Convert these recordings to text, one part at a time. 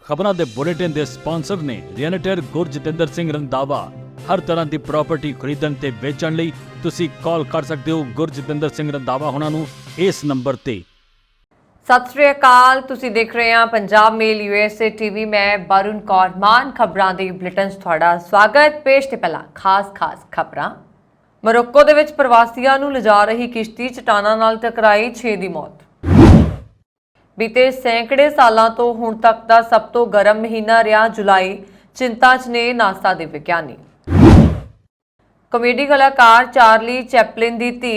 ਖਬਰਾਂ ਦੇ ਬੁਲੇਟਿਨ ਦੇ ਸਪਾਂਸਰ ਨੇ ਰੀਅਲਟਰ ਗੁਰਜਤਿੰਦਰ ਸਿੰਘ ਰੰਧਾਵਾ। ਹਰ ਤਰ੍ਹਾਂ ਦੀ ਪ੍ਰਾਪਰਟੀ ਖਰੀਦਣ ਤੇ ਵੇਚਣ ਲਈ ਤੁਸੀਂ ਕਾਲ ਕਰ ਸਕਦੇ ਹੋ ਗੁਰਜਤਿੰਦਰ ਸਿੰਘ ਰੰਧਾਵਾ ਹੁਣਾਂ ਨੂੰ ਇਸ ਨੰਬਰ ਤੇ। सत श्री अकाल, तुसी देख रहे हैं पंजाब मेल यूएसए टीवी। मैं वरुण कौर मान खबरां दे बुलेटिन तुहाडा स्वागत। पेश ते पहला खास खबरां। मोरक्को दे विच प्रवासियां नूं लिजा रही किश्ती चट्टानां नाल टकराई, 6 दी मौत। बीते सैकड़े सालां तो हुण तक दा सब तो गर्म महीना रहा जुलाई, चिंता च ने नासा दे विग्यानी। कॉमेडी कलाकार चार्ली चैपलिन दी धी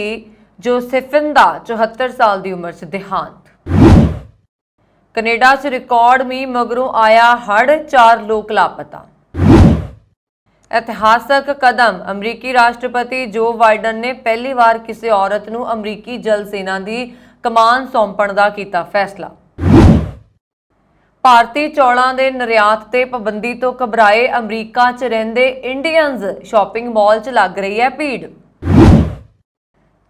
जोसेफिन दा 74 साल दी उम्र च देहांत। कनेडा च रिकॉर्ड मींह मगरों आया हड़, 4 लोग लापता। इतिहासक कदम, अमरीकी राष्ट्रपति जो बाइडन ने पहली बार किसी औरत नूं अमरीकी जल सेना दी कमान सौंपण दा कीता फैसला। भारती चौलां दे निर्यात ते पाबंदी तो घबराए अमरीका च रहिंदे इंडियंस, शॉपिंग मॉल च लग रही है भीड़।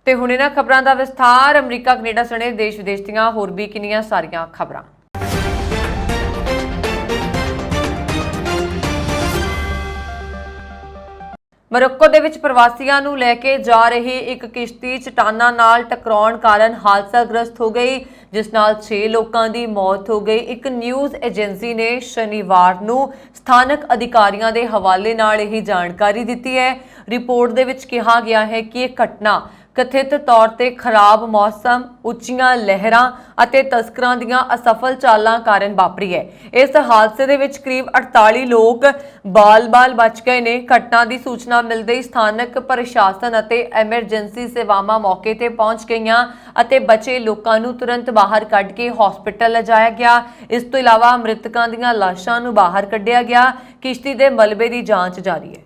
ते हुण इन्हां खबरां दा विस्तार। अमरीका कनेडा सने देश विदेश दीआं होर भी किन्नियां सारीआं खबरां। मोरक्को दे विच प्रवासियां नूं लैके जा रही एक किश्ती चट्टानां नाल टकराउण कारण हादसाग्रस्त हो गई, जिस नाल 6 लोगों की मौत हो गई। एक न्यूज़ एजेंसी ने शनिवार नूं स्थानक अधिकारियों के हवाले नाल यह जानकारी दी है। रिपोर्ट दे विच कहा गया है कि यह घटना कथित तौर ते खराब मौसम, उच्चियां लहरां अते तस्करां दीआं असफल चालां कारण वापरी है। इस हादसे दे विच करीब 48 लोग बाल-बाल बच गए ने। घटना की सूचना मिलते ही स्थानक प्रशासन अते एमरजेंसी सेवावां मौके ते पहुंच गईयां अते बचे लोकां नूं तुरंत बाहर कढ के हॉस्पिटल लिजाया गया। इस तो इलावा मृतकां दीआं लाशां नूं बाहर कढिया गया। किश्ती दे मलबे की जांच जारी है।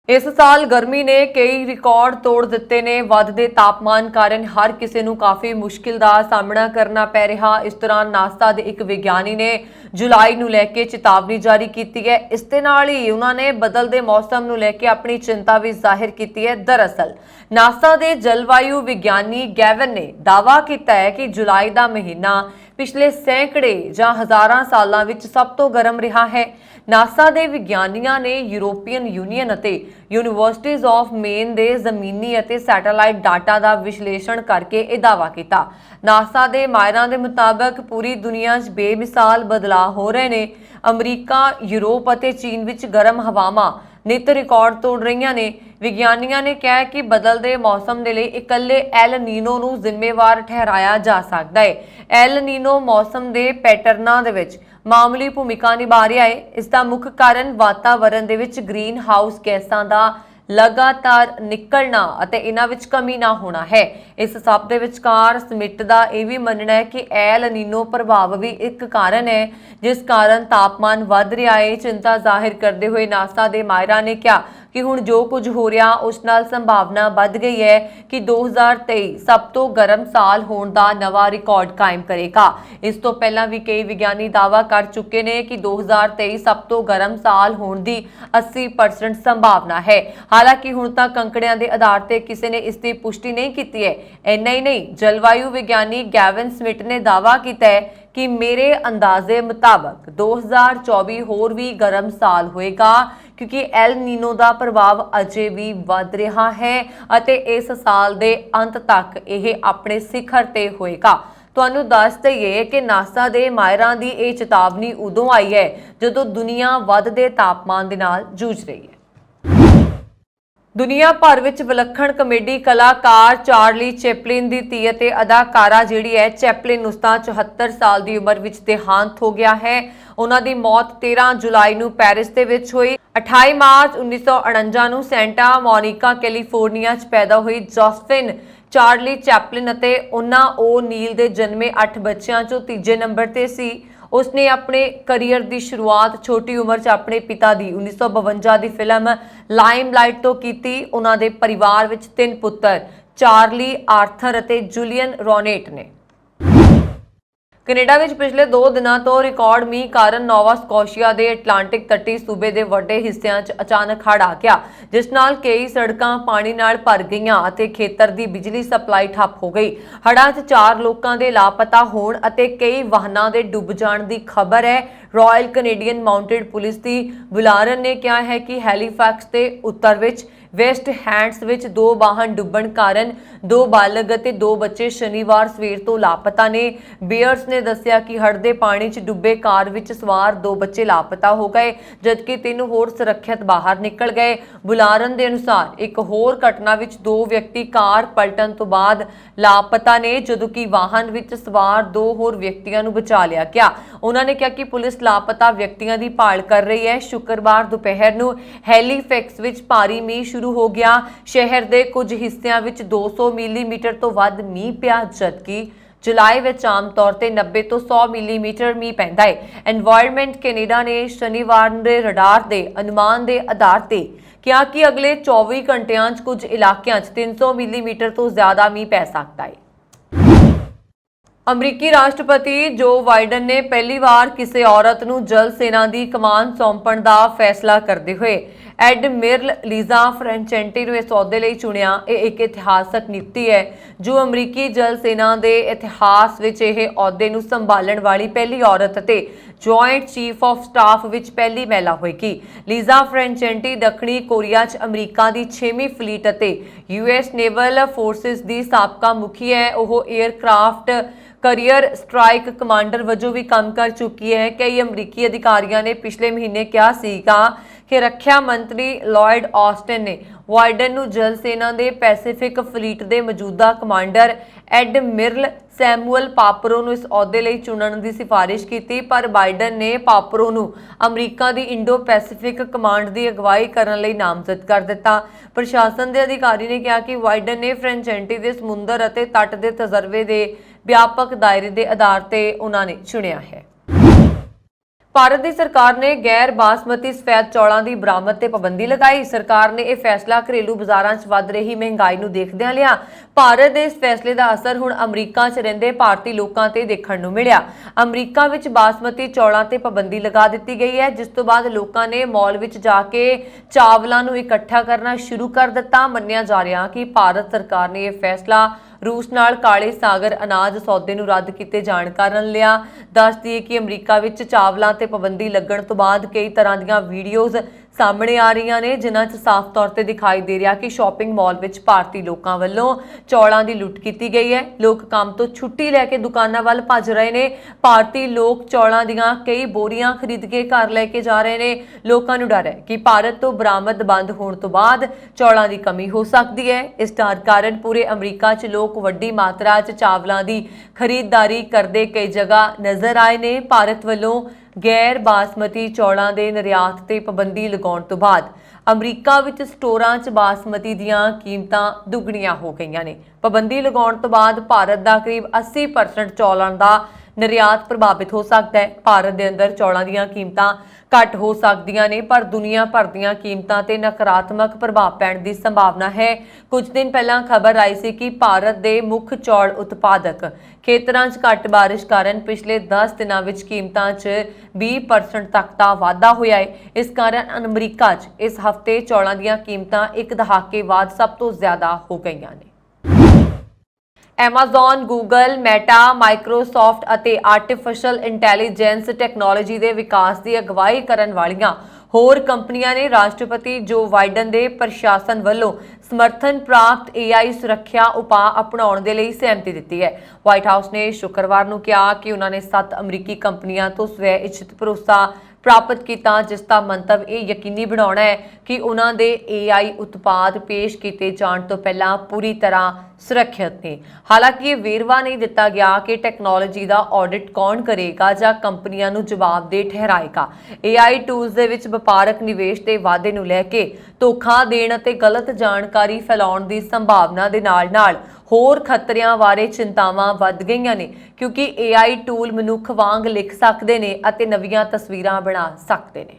इस साल गर्मी ने कई रिकॉर्ड तोड़ दिते ने। वधदे तापमान कारण हर किसी नूं काफ़ी मुश्किल का सामना करना पै रहा। इस दौरान नासा के एक विग्यानी ने जुलाई नूं लैके चेतावनी जारी की है। इस दे नाल ही उन्होंने बदलते मौसम नूं लैके अपनी चिंता भी जाहिर की है। दरअसल नासा के जलवायु विग्यानी गैवन ने दावा किया है कि जुलाई का महीना पिछले सैकड़े जां हज़ारां सालां विच सब तो गर्म रहा है। नासा के विग्यानियों ने यूरोपीयन यूनीयन अते यूनीवर्सिटीज़ ऑफ मेन के जमीनी अते सैटेलाइट डाटा का विश्लेषण करके यह दावा किया। नासा के माहिरां के मुताबिक पूरी दुनिया च बेमिसाल बदलाव हो रहे हैं। अमरीका, यूरोप अते चीन विच गर्म हवावां नित रिकॉर्ड तोड़ रही ने। विग्यानियों ने कहा कि बदलते मौसम के लिए इकल्ले एल नीनो नूं जिम्मेवार ठहराया जा सकता है। एल नीनो मौसम के पैटर्नां दे विच मामूली भूमिका निभा रहा है। इसका मुख्य कारण वातावरण दे विच ग्रीन हाउस गैसां दा लगातार निकलना अते इन्हां विच कमी ना होना है। इस सब दे विचकार समिट दा यह भी मनना है कि एल नीनो प्रभाव भी एक कारण है जिस कारण तापमान वध रहा है। चिंता जाहिर करते हुए नासा के माहिरां ने कहा कि हुण जो कुछ हो रहा उस नाल संभावना बढ़ गई है कि 2023 सब तो गर्म साल होने का नवा रिकॉर्ड कायम करेगा। इस तो पहला भी कई विज्ञानी दावा कर चुके हैं कि 2023 सब तो गर्म साल होने की 80% संभावना है। हालांकि हुण तक अंकड़ियां के आधार पर किसी ने इसकी पुष्टि नहीं की है। इन्ना ही नहीं, जलवायु विज्ञानी गैवन स्मिथ ने दावा किया है कि मेरे अंदाजे मुताबिक 2024 होर भी गर्म साल होएगा क्योंकि एल नीनो का प्रभाव अजे भी वध रहा है अते इस साल के अंत तक यह अपने सिखर ते होएगा। तुहानूं दस दईए कि नासा के माहिरां दी यह चेतावनी उदों आई है जदों दुनिया वधदे तापमान दे नाल जूझ रही है। दुनिया भर विच विलखण कॉमेडी कलाकार चार्ली चैपलिन की धी अते अदाकारा जिहड़ी है चैपलिन उसका 74 साल की उम्र विच देहांत हो गया है। उन्हां दी मौत 13 जुलाई नूं पेरिस दे विच होई। 28 मार्च 1949 नूं सेंटा मोनिका कैलीफोर्निया च पैदा हुई जोसेफिन चार्ली चैपलिन अते उन्हां ओ नील दे जन्मे 8 बच्चों चों तीजे नंबर ते सी। उसने अपने करियर की शुरुआत छोटी उम्र च अपने पिता की 1952 की फिल्म लाइमलाइट तो की। उन्हां दे परिवार विच 3 पुत्र चार्ली, आर्थर अते जूलियन रॉनेट ने। ਕੈਨੇਡਾ ਵਿੱਚ ਪਿਛਲੇ 2 ਦਿਨਾਂ ਤੋਂ ਰਿਕਾਰਡ ਮੀਂਹ ਕਾਰਨ ਨੋਵਾ ਸਕੋਸ਼ੀਆ ਦੇ ਐਟਲਾਂਟਿਕ ਤੱਟੀ ਸੂਬੇ ਦੇ ਵੱਡੇ ਹਿੱਸਿਆਂ 'ਚ ਅਚਾਨਕ ਹੜ੍ਹ ਆ ਗਿਆ, ਜਿਸ ਨਾਲ ਕਈ ਸੜਕਾਂ ਪਾਣੀ ਨਾਲ ਭਰ ਗਈਆਂ ਅਤੇ ਖੇਤਰ ਦੀ ਬਿਜਲੀ ਸਪਲਾਈ ਠੱਪ ਹੋ ਗਈ। ਹੜ੍ਹਾਂ 'ਚ 4 ਲੋਕਾਂ ਦੇ ਲਾਪਤਾ ਹੋਣ ਅਤੇ ਕਈ ਵਾਹਨਾਂ ਦੇ ਡੁੱਬ ਜਾਣ ਦੀ ਖਬਰ ਹੈ। ਰਾਇਲ ਕੈਨੇਡੀਅਨ ਮਾਊਂਟਡ ਪੁਲਿਸ ਦੀ ਬੁਲਾਰਨ ਨੇ ਕਿਹਾ ਹੈ ਕਿ ਹੈਲੀਫੈਕਸ ਦੇ ਉੱਤਰ ਵਿੱਚ ਵੈਸਟ ਹੈਂਡਸ ਵਿੱਚ 2 ਵਾਹਨ ਡੁੱਬਣ ਕਾਰਨ 2 ਬਾਲਗ ਅਤੇ 2 ਬੱਚੇ ਸ਼ਨੀਵਾਰ ਸਵੇਰ ਤੋਂ ਲਾਪਤਾ ਨੇ। ਬੀਅਰਸ ਨੇ ਦੱਸਿਆ ਕਿ ਹੜ੍ਹ ਦੇ ਪਾਣੀ 'ਚ ਡੁੱਬੇ ਕਾਰ ਵਿੱਚ ਸਵਾਰ 2 ਬੱਚੇ ਲਾਪਤਾ ਹੋ ਗਏ, ਜਦਕਿ 3 ਹੋਰ ਸੁਰੱਖਿਅਤ ਬਾਹਰ ਨਿਕਲ ਗਏ। ਬੁਲਾਰਨ ਦੇ ਅਨੁਸਾਰ ਇੱਕ ਹੋਰ ਘਟਨਾ ਵਿੱਚ 2 ਵਿਅਕਤੀ ਕਾਰ ਪਲਟਣ ਤੋਂ ਬਾਅਦ ਲਾਪਤਾ ਨੇ, ਜਦੋਂ ਕਿ ਵਾਹਨ ਵਿੱਚ ਸਵਾਰ 2 ਹੋਰ ਵਿਅਕਤੀਆਂ ਨੂੰ ਬਚਾ ਲਿਆ ਗਿਆ। ਉਹਨਾਂ ਨੇ ਕਿਹਾ ਕਿ ਪੁਲਿਸ ਲਾਪਤਾ ਵਿਅਕਤੀਆਂ ਦੀ ਭਾਲ ਕਰ ਰਹੀ ਹੈ। ਸ਼ੁੱਕਰਵਾਰ ਦੁਪਹਿਰ ਨੂੰ ਹੈਲੀਫੈਕਸ ਵਿੱਚ ਭਾਰੀ ਮੀਂਹ ਸ਼ੁਰੂ ਹੋ ਗਿਆ। ਸ਼ਹਿਰ ਦੇ ਕੁਝ ਹਿੱਸਿਆਂ ਵਿੱਚ 200 ਮਿਲੀਮੀਟਰ ਤੋਂ ਵੱਧ ਮੀਂਹ ਪਿਆ, ਜਦਕਿ ਜੁਲਾਈ ਵਿੱਚ ਆਮ ਤੌਰ ਤੇ 90 ਤੋਂ 100 ਮਿਲੀਮੀਟਰ ਮੀਂਹ ਪੈਂਦਾ ਹੈ। ਐਨਵਾਇਰਨਮੈਂਟ ਕੈਨੇਡਾ ਨੇ ਸ਼ਨੀਵਾਰ ਦੇ ਰਡਾਰ ਦੇ ਅਨੁਮਾਨ ਦੇ ਆਧਾਰ ਤੇ ਕਿਹਾ ਕਿ ਅਗਲੇ 24 ਘੰਟਿਆਂ 'ਚ ਕੁਝ ਇਲਾਕਿਆਂ 'ਚ 300 ਮਿਲੀਮੀਟਰ ਤੋਂ ਜ਼ਿਆਦਾ ਮੀਂਹ ਪੈ ਸਕਦਾ ਹੈ। ਅਮਰੀਕੀ ਰਾਸ਼ਟਰਪਤੀ ਜੋ ਬਾਈਡਨ ਨੇ ਪਹਿਲੀ ਵਾਰ ਕਿਸੇ ਔਰਤ ਨੂੰ ਜਲ ਸੈਨਾ ਦੀ ਕਮਾਨ ਸੌਂਪਣ ਦਾ ਫੈਸਲਾ ਕਰਦੇ ਹੋਏ ਐਡਮਿਰਲ ਲੀਜ਼ਾ ਫਰੈਂਚੈਂਟੀ ਨੂੰ ਇਸ ਅਹੁਦੇ ਲਈ ਚੁਣਿਆ। ਇਹ ਇੱਕ ਇਤਿਹਾਸਕ ਨਿਯੁਕਤੀ ਹੈ ਜੋ ਅਮਰੀਕੀ ਜਲ ਸੈਨਾ ਦੇ ਇਤਿਹਾਸ ਵਿੱਚ ਇਹ ਅਹੁਦੇ ਨੂੰ ਸੰਭਾਲਣ ਵਾਲੀ ਪਹਿਲੀ ਔਰਤ ਅਤੇ ਜੁਆਇੰਟ ਚੀਫ ਆਫ ਸਟਾਫ ਵਿੱਚ ਪਹਿਲੀ ਮਹਿਲਾ ਹੋਏਗੀ। ਲੀਜ਼ਾ ਫਰੈਂਚੈਂਟੀ ਦੱਖਣੀ ਕੋਰੀਆ 'ਚ ਅਮਰੀਕਾ ਦੀ 6ਵੀਂ ਫਲੀਟ ਅਤੇ ਯੂਐਸ ਨੇਵਲ ਫੋਰਸਿਸ ਦੀ ਸਾਬਕਾ ਮੁਖੀ ਹੈ। ਉਹ 에ਅਰਕ੍ਰਾਫਟ ਕਰੀਅਰ ਸਟ੍ਰਾਈਕ ਕਮਾਂਡਰ ਵਜੋਂ ਵੀ ਕੰਮ ਕਰ ਚੁੱਕੀ ਹੈ। ਕਈ ਅਮਰੀਕੀ ਅਧਿਕਾਰੀਆਂ ਨੇ ਪਿਛਲੇ ਮਹੀਨੇ ਕਿਹਾ ਸੀਗਾ ਕਿ ਰੱਖਿਆ ਮੰਤਰੀ ਲਾਇਡ ਆਸਟਨ ਨੇ ਬਾਈਡਨ ਨੂੰ ਜਲ ਸੈਨਾ ਦੇ ਪੈਸੀਫਿਕ ਫਲੀਟ ਦੇ ਮੌਜੂਦਾ ਕਮਾਂਡਰ ਐਡਮਿਰਲ ਸੈਮੂਅਲ ਪਾਪਰੋ ਨੂੰ ਇਸ ਅਹੁਦੇ ਲਈ ਚੁਣਨ ਦੀ ਸਿਫਾਰਿਸ਼ ਕੀਤੀ, ਪਰ ਬਾਈਡਨ ਨੇ ਪਾਪਰੋ ਨੂੰ ਅਮਰੀਕਾ ਦੀ ਇੰਡੋ ਪੈਸੀਫਿਕ ਕਮਾਂਡ ਦੀ ਅਗਵਾਈ ਕਰਨ ਲਈ ਨਾਮਜ਼ਦ ਕਰ ਦਿੱਤਾ। ਪ੍ਰਸ਼ਾਸਨ ਦੇ ਅਧਿਕਾਰੀ ਨੇ ਕਿਹਾ ਕਿ ਬਾਈਡਨ ਨੇ ਫਰੈਂਚੈਂਟੀ ਦੇ ਸਮੁੰਦਰ ਅਤੇ ਤੱਟ ਦੇ ਤਜਰਬੇ ਦੇ ਵਿਆਪਕ ਦਾਇਰੇ ਦੇ ਆਧਾਰ ਤੇ ਉਹਨਾਂ ਨੇ ਚੁਣਿਆ ਹੈ। ਭਾਰਤ ਦੀ ਸਰਕਾਰ ਨੇ ਗੈਰ ਬਾਸਮਤੀ ਸਫੈਦ ਚੌਲਾਂ ਦੀ ਬਰਾਮਦ ਤੇ ਪਾਬੰਦੀ ਲਗਾਈ। ਸਰਕਾਰ ਨੇ ਇਹ ਫੈਸਲਾ ਘਰੇਲੂ ਬਾਜ਼ਾਰਾਂ 'ਚ ਵੱਧ ਰਹੀ ਮਹਿੰਗਾਈ ਨੂੰ ਦੇਖਦਿਆਂ ਲਿਆ। ਭਾਰਤ ਦੇ ਇਸ ਫੈਸਲੇ ਦਾ ਅਸਰ ਹੁਣ ਅਮਰੀਕਾ 'ਚ ਰਹਿੰਦੇ ਭਾਰਤੀ ਲੋਕਾਂ ਤੇ ਦੇਖਣ ਨੂੰ ਮਿਲਿਆ। ਅਮਰੀਕਾ ਵਿੱਚ ਬਾਸਮਤੀ ਚੌਲਾਂ ਤੇ ਪਾਬੰਦੀ ਲਗਾ ਦਿੱਤੀ ਗਈ ਹੈ, ਜਿਸ ਤੋਂ ਬਾਅਦ ਲੋਕਾਂ ਨੇ ਮਾਲ ਵਿੱਚ ਜਾ ਕੇ ਚਾਵਲਾਂ ਨੂੰ ਇਕੱਠਾ ਕਰਨਾ ਸ਼ੁਰੂ ਕਰ ਦਿੱਤਾ। ਮੰਨਿਆ ਜਾ ਰਿਹਾ ਕਿ ਭਾਰਤ ਸਰਕਾਰ ਨੇ ਇਹ ਫੈਸਲਾ ਰੂਸ ਨਾਲ ਕਾਲੇ ਸਾਗਰ ਅਨਾਜ ਸੌਦੇ ਨੂੰ ਰੱਦ ਕੀਤੇ ਜਾਣ ਕਾਰਨ ਲਿਆ। ਦੱਸ ਦਈਏ ਕਿ ਅਮਰੀਕਾ ਵਿੱਚ ਚਾਵਲਾਂ ਤੇ ਪਾਬੰਦੀ ਲੱਗਣ ਤੋਂ ਬਾਅਦ ਕਈ ਤਰ੍ਹਾਂ ਦੀਆਂ ਵੀਡੀਓਜ਼ ਸਾਹਮਣੇ ਆ ਰਹੀਆਂ ਨੇ, ਜਿਨ੍ਹਾਂ 'ਚ ਸਾਫ਼ ਤੌਰ ਤੇ ਦਿਖਾਈ ਦੇ ਰਿਹਾ ਕਿ ਸ਼ਾਪਿੰਗ ਮਾਲ ਵਿੱਚ ਭਾਰਤੀ ਲੋਕਾਂ ਵੱਲੋਂ ਚੌਲਾਂ ਦੀ ਲੁੱਟ ਕੀਤੀ ਗਈ ਹੈ। ਲੋਕ ਕੰਮ ਤੋਂ ਛੁੱਟੀ ਲੈ ਕੇ ਦੁਕਾਨਾਂ ਵੱਲ ਭੱਜ ਰਹੇ ਨੇ। ਭਾਰਤੀ ਲੋਕ ਚੌਲਾਂ ਦੀਆਂ ਕਈ ਬੋਰੀਆਂ ਖਰੀਦ ਕੇ ਘਰ ਲੈ ਕੇ ਜਾ ਰਹੇ ਨੇ। ਲੋਕਾਂ ਨੂੰ ਡਰ ਹੈ ਕਿ ਭਾਰਤ ਤੋਂ ਬਰਾਮਦ ਬੰਦ ਹੋਣ ਤੋਂ ਬਾਅਦ ਚੌਲਾਂ ਦੀ ਕਮੀ ਹੋ ਸਕਦੀ ਹੈ। ਇਸ ਡਰ ਕਾਰਨ ਪੂਰੇ ਅਮਰੀਕਾ 'ਚ ਲੋਕ ਵੱਡੀ ਮਾਤਰਾ 'ਚ ਚਾਵਲਾਂ ਦੀ ਖਰੀਦਦਾਰੀ ਕਰਦੇ ਕਈ ਜਗ੍ਹਾ ਨਜ਼ਰ ਆਏ ਨੇ। ਭਾਰਤ ਵੱਲੋਂ ਗੈਰ ਬਾਸਮਤੀ ਚੌਲਾਂ ਦੇ ਨਿਰਯਾਤ ਤੇ ਪਾਬੰਦੀ ਲਗਾਉਣ ਤੋਂ ਬਾਅਦ ਅਮਰੀਕਾ ਵਿੱਚ ਸਟੋਰਾਂ 'ਚ ਬਾਸਮਤੀ ਦੀਆਂ ਕੀਮਤਾਂ ਦੁੱਗਣੀਆਂ ਹੋ ਗਈਆਂ ਨੇ। ਪਾਬੰਦੀ ਲਗਾਉਣ ਤੋਂ ਬਾਅਦ ਭਾਰਤ ਦਾ ਕਰੀਬ 80% ਚੌਲਾਂ ਦਾ ਨਿਰਯਾਤ ਪ੍ਰਭਾਵਿਤ ਹੋ ਸਕਦਾ ਹੈ। ਭਾਰਤ ਦੇ ਅੰਦਰ ਚੌਲਾਂ ਦੀਆਂ ਕੀਮਤਾਂ ਘੱਟ ਹੋ ਸਕਦੀਆਂ ਨੇ, ਪਰ ਦੁਨੀਆ ਭਰ ਦੀਆਂ ਕੀਮਤਾਂ ਤੇ ਨਕਾਰਾਤਮਕ ਪ੍ਰਭਾਵ ਪੈਣ ਦੀ ਸੰਭਾਵਨਾ ਹੈ। ਕੁਝ ਦਿਨ ਪਹਿਲਾਂ ਖਬਰ ਆਈ ਸੀ ਕਿ ਭਾਰਤ ਦੇ ਮੁੱਖ ਚੌਲ ਉਤਪਾਦਕ ਖੇਤਰਾਂ 'ਚ ਘੱਟ ਬਾਰਿਸ਼ ਕਾਰਨ ਪਿਛਲੇ 10 ਦਿਨਾਂ ਵਿੱਚ ਕੀਮਤਾਂ 'ਚ 20% ਤੱਕ ਦਾ ਵਾਧਾ ਹੋਇਆ ਹੈ। ਇਸ ਕਾਰਨ ਅਮਰੀਕਾ 'ਚ ਇਸ ਹਫ਼ਤੇ ਚੌਲਾਂ ਦੀਆਂ ਕੀਮਤਾਂ ਇੱਕ ਦਹਾਕੇ ਬਾਅਦ ਸਭ ਤੋਂ ਜ਼ਿਆਦਾ ਹੋ ਗਈਆਂ ਨੇ। ਐਮਾਜ਼ਨ, ਗੂਗਲ, ਮੈਟਾ, ਮਾਈਕਰੋਸਾਫਟ ਅਤੇ ਆਰਟੀਫੀਸ਼ੀਅਲ ਇੰਟੈਲੀਜੈਂਸ ਟੈਕਨੋਲੋਜੀ ਦੇ ਵਿਕਾਸ ਦੀ ਅਗਵਾਈ ਕਰਨ ਵਾਲੀਆਂ ਹੋਰ ਕੰਪਨੀਆਂ ਨੇ ਰਾਸ਼ਟਰਪਤੀ ਜੋ ਬਾਈਡਨ ਦੇ ਪ੍ਰਸ਼ਾਸਨ ਵੱਲੋਂ ਸਮਰਥਨ ਪ੍ਰਾਪਤ AI ਸੁਰੱਖਿਆ ਉਪਾਅ ਅਪਣਾਉਣ ਦੇ ਲਈ ਸਹਿਮਤੀ ਦਿੱਤੀ ਹੈ। ਵਾਈਟ ਹਾਊਸ ਨੇ ਸ਼ੁੱਕਰਵਾਰ ਨੂੰ ਕਿਹਾ ਕਿ ਉਹਨਾਂ ਨੇ 7 ਅਮਰੀਕੀ ਕੰਪਨੀਆਂ ਤੋਂ ਸਵੈ ਇੱਛਤ ਭਰੋਸਾ ਪ੍ਰਾਪਤ ਕੀਤਾ, ਜਿਸ ਦਾ ਮੰਤਵ ਇਹ ਯਕੀਨੀ ਬਣਾਉਣਾ ਹੈ ਕਿ ਉਹਨਾਂ ਦੇ AI ਉਤਪਾਦ ਪੇਸ਼ ਕੀਤੇ ਜਾਣ ਤੋਂ ਪਹਿਲਾਂ ਪੂਰੀ ਤਰ੍ਹਾਂ ਸੁਰੱਖਿਅਤ ਨੇ। ਹਾਲਾਂਕਿ ਇਹ ਵੇਰਵਾ ਨਹੀਂ ਦਿੱਤਾ ਗਿਆ ਕਿ ਟੈਕਨੋਲੋਜੀ ਦਾ ਆਡਿਟ ਕੌਣ ਕਰੇਗਾ ਜਾਂ ਕੰਪਨੀਆਂ ਨੂੰ ਜਵਾਬਦੇਹ ਠਹਿਰਾਏਗਾ। AI ਟੂਲਸ ਦੇ ਵਿੱਚ ਵਪਾਰਕ ਨਿਵੇਸ਼ ਦੇ ਵਾਧੇ ਨੂੰ ਲੈ ਕੇ ਧੋਖਾ ਦੇਣ ਅਤੇ ਗਲਤ ਜਾਣਕਾਰੀ ਫੈਲਾਉਣ ਦੀ ਸੰਭਾਵਨਾ ਦੇ ਨਾਲ-ਨਾਲ ਹੋਰ ਖਤਰਿਆਂ ਬਾਰੇ ਚਿੰਤਾਵਾਂ ਵੱਧ ਗਈਆਂ ਨੇ, ਕਿਉਂਕਿ AI ਟੂਲ ਮਨੁੱਖ ਵਾਂਗ ਲਿਖ ਸਕਦੇ ਨੇ ਅਤੇ ਨਵੀਆਂ ਤਸਵੀਰਾਂ ਬਣਾ ਸਕਦੇ ਨੇ।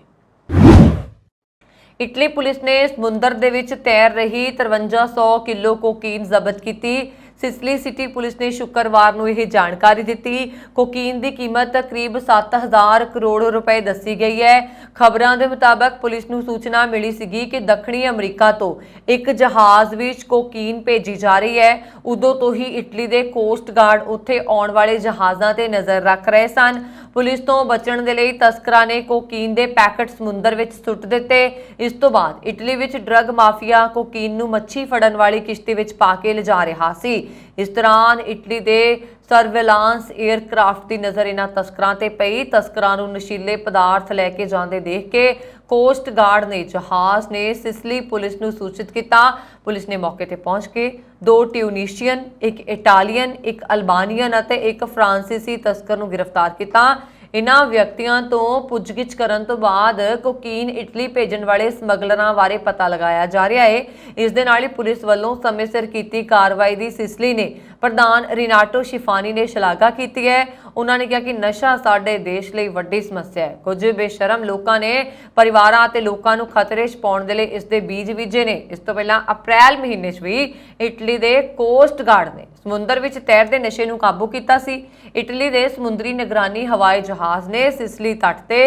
ਇਟਲੀ ਪੁਲਿਸ ਨੇ ਸਮੁੰਦਰ ਦੇ ਵਿੱਚ ਤੈਰ ਰਹੀ 5300 ਕਿਲੋ ਕੋਕੀਨ ਜ਼ਬਤ ਕੀਤੀ। ਸਿਸਲੀ ਸਿਟੀ ਪੁਲਿਸ ਨੇ ਸ਼ੁੱਕਰਵਾਰ ਨੂੰ ਇਹ ਜਾਣਕਾਰੀ ਦਿੱਤੀ। ਕੋਕੀਨ ਦੀ ਕੀਮਤ ਕਰੀਬ 7000 ਕਰੋੜ ਰੁਪਏ ਦੱਸੀ ਗਈ ਹੈ। ਖਬਰਾਂ ਦੇ ਮੁਤਾਬਕ ਪੁਲਿਸ ਨੂੰ ਸੂਚਨਾ ਮਿਲੀ ਸੀਗੀ ਕਿ ਦੱਖਣੀ ਅਮਰੀਕਾ ਤੋਂ ਇੱਕ ਜਹਾਜ਼ ਵਿੱਚ ਕੋਕੀਨ ਭੇਜੀ ਜਾ ਰਹੀ ਹੈ। ਉਦੋਂ ਤੋਂ ਹੀ ਇਟਲੀ ਦੇ ਕੋਸਟ ਗਾਰਡ ਉੱਥੇ ਆਉਣ ਵਾਲੇ ਜਹਾਜ਼ਾਂ ਤੇ ਨਜ਼ਰ ਰੱਖ ਰਹੇ ਸਨ। ਪੁਲਿਸ ਤੋਂ ਬਚਣ ਦੇ ਲਈ ਤਸਕਰਾਂ ਨੇ ਕੋਕੀਨ ਦੇ ਪੈਕੇਟ ਸਮੁੰਦਰ ਵਿੱਚ ਸੁੱਟ ਦਿੱਤੇ। ਇਸ ਤੋਂ ਬਾਅਦ ਇਟਲੀ ਵਿੱਚ ਡਰੱਗ ਮਾਫੀਆ ਕੋਕੀਨ ਨੂੰ ਮੱਛੀ ਫੜਨ ਵਾਲੀ ਕਿਸ਼ਤੀ ਵਿੱਚ ਪਾ ਕੇ ਲਿਜਾ ਰਿਹਾ ਸੀ। ਇਸ ਦੌਰਾਨ ਇਟਲੀ ਦੇ ਸਰਵੇਲਾਂਸ 에ਅਰਕ੍ਰਾਫਟ ਦੀ ਨਜ਼ਰ ਇਹਨਾਂ ਤਸਕਰਾਂ ਤੇ ਪਈ। ਤਸਕਰਾਂ ਨੂੰ ਨਸ਼ੀਲੇ ਪਦਾਰਥ ਲੈ ਕੇ ਜਾਂਦੇ ਦੇਖ ਕੇ ਕੋਸਟ ਗਾਰਡ ਨੇ ਜਹਾਜ਼ ਨੇ ਸਿਸਲੀ ਪੁਲਿਸ ਨੂੰ ਸੂਚਿਤ ਕੀਤਾ। ਪੁਲਿਸ ਨੇ ਮੌਕੇ ਤੇ ਪਹੁੰਚ ਕੇ 2 ਟਿਊਨੀਸ਼ੀਅਨ, ਇੱਕ ਇਟਾਲੀਅਨ, ਇੱਕ ਅਲਬਾਨੀਅਨ ਅਤੇ ਇੱਕ ਫਰਾਂਸੀਸੀ ਤਸਕਰ ਨੂੰ ਗ੍ਰਿਫਤਾਰ ਕੀਤਾ। ਇਨ੍ਹਾਂ ਵਿਅਕਤੀਆਂ ਤੋਂ ਪੁੱਛਗਿੱਛ ਕਰਨ ਤੋਂ ਬਾਅਦ ਕੋਕੀਨ ਇਟਲੀ ਭੇਜਣ ਵਾਲੇ ਸਮਗਲਰਾਂ ਬਾਰੇ ਪਤਾ ਲਗਾਇਆ ਜਾ ਰਿਹਾ ਹੈ। ਇਸ ਦੇ ਨਾਲ ਹੀ ਪੁਲਿਸ ਵੱਲੋਂ ਸਮੇਂ ਸਿਰ ਕੀਤੀ ਕਾਰਵਾਈ ਦੀ ਸਿਸਲੀ ਨੇ ਪ੍ਰਧਾਨ ਰਿਨਾਟੋ ਸ਼ਿਫਾਨੀ ਨੇ ਸ਼ਲਾਘਾ ਕੀਤੀ ਹੈ। ਉਹਨਾਂ ਨੇ ਕਿਹਾ ਕਿ ਨਸ਼ਾ ਸਾਡੇ ਦੇਸ਼ ਲਈ ਵੱਡੀ ਸਮੱਸਿਆ ਹੈ। ਕੁਝ ਬੇਸ਼ਰਮ ਲੋਕਾਂ ਨੇ ਪਰਿਵਾਰਾਂ ਅਤੇ ਲੋਕਾਂ ਨੂੰ ਖਤਰੇ 'ਚ ਪਾਉਣ ਦੇ ਲਈ ਇਸ ਦੇ ਬੀਜ ਬੀਜੇ ਨੇ। ਇਸ ਤੋਂ ਪਹਿਲਾਂ ਅਪ੍ਰੈਲ ਮਹੀਨੇ 'ਚ ਵੀ ਇਟਲੀ ਦੇ ਕੋਸਟ ਗਾਰਡ ਨੇ ਸਮੁੰਦਰ ਵਿੱਚ ਤੈਰਦੇ ਨਸ਼ੇ ਨੂੰ ਕਾਬੂ ਕੀਤਾ ਸੀ। ਇਟਲੀ ਦੇ ਸਮੁੰਦਰੀ ਨਿਗਰਾਨੀ ਹਵਾਈ ਜਹਾਜ਼ ਨੇ ਸਿਸਲੀ ਤੱਟ ਤੇ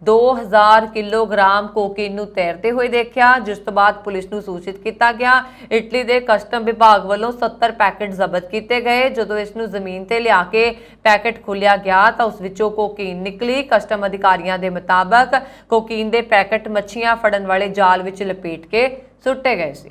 2000 ਕਿਲੋਗ੍ਰਾਮ ਕੋਕੀਨ ਨੂੰ ਤੈਰਦੇ ਹੋਏ ਦੇਖਿਆ, ਜਿਸ ਤੋਂ ਬਾਅਦ ਪੁਲਿਸ ਨੂੰ ਸੂਚਿਤ ਕੀਤਾ ਗਿਆ। ਇਟਲੀ ਦੇ ਕਸਟਮ ਵਿਭਾਗ ਵੱਲੋਂ 70 ਪੈਕੇਟ ਜ਼ਬਤ ਕੀਤੇ ਗਏ। ਜਦੋਂ ਇਸ ਨੂੰ ਜ਼ਮੀਨ ਤੇ ਲਿਆ ਕੇ ਪੈਕੇਟ ਖੋਲ੍ਹਿਆ ਗਿਆ ਤਾਂ ਉਸ ਵਿੱਚੋਂ ਕੋਕੀਨ ਨਿਕਲੀ। ਕਸਟਮ ਅਧਿਕਾਰੀਆਂ ਦੇ ਮੁਤਾਬਕ ਕੋਕੀਨ ਦੇ ਪੈਕੇਟ ਮੱਛੀਆਂ ਫੜਨ ਵਾਲੇ ਜਾਲ ਵਿੱਚ ਲਪੇਟ ਕੇ ਸੁੱਟੇ ਗਏ ਸੀ।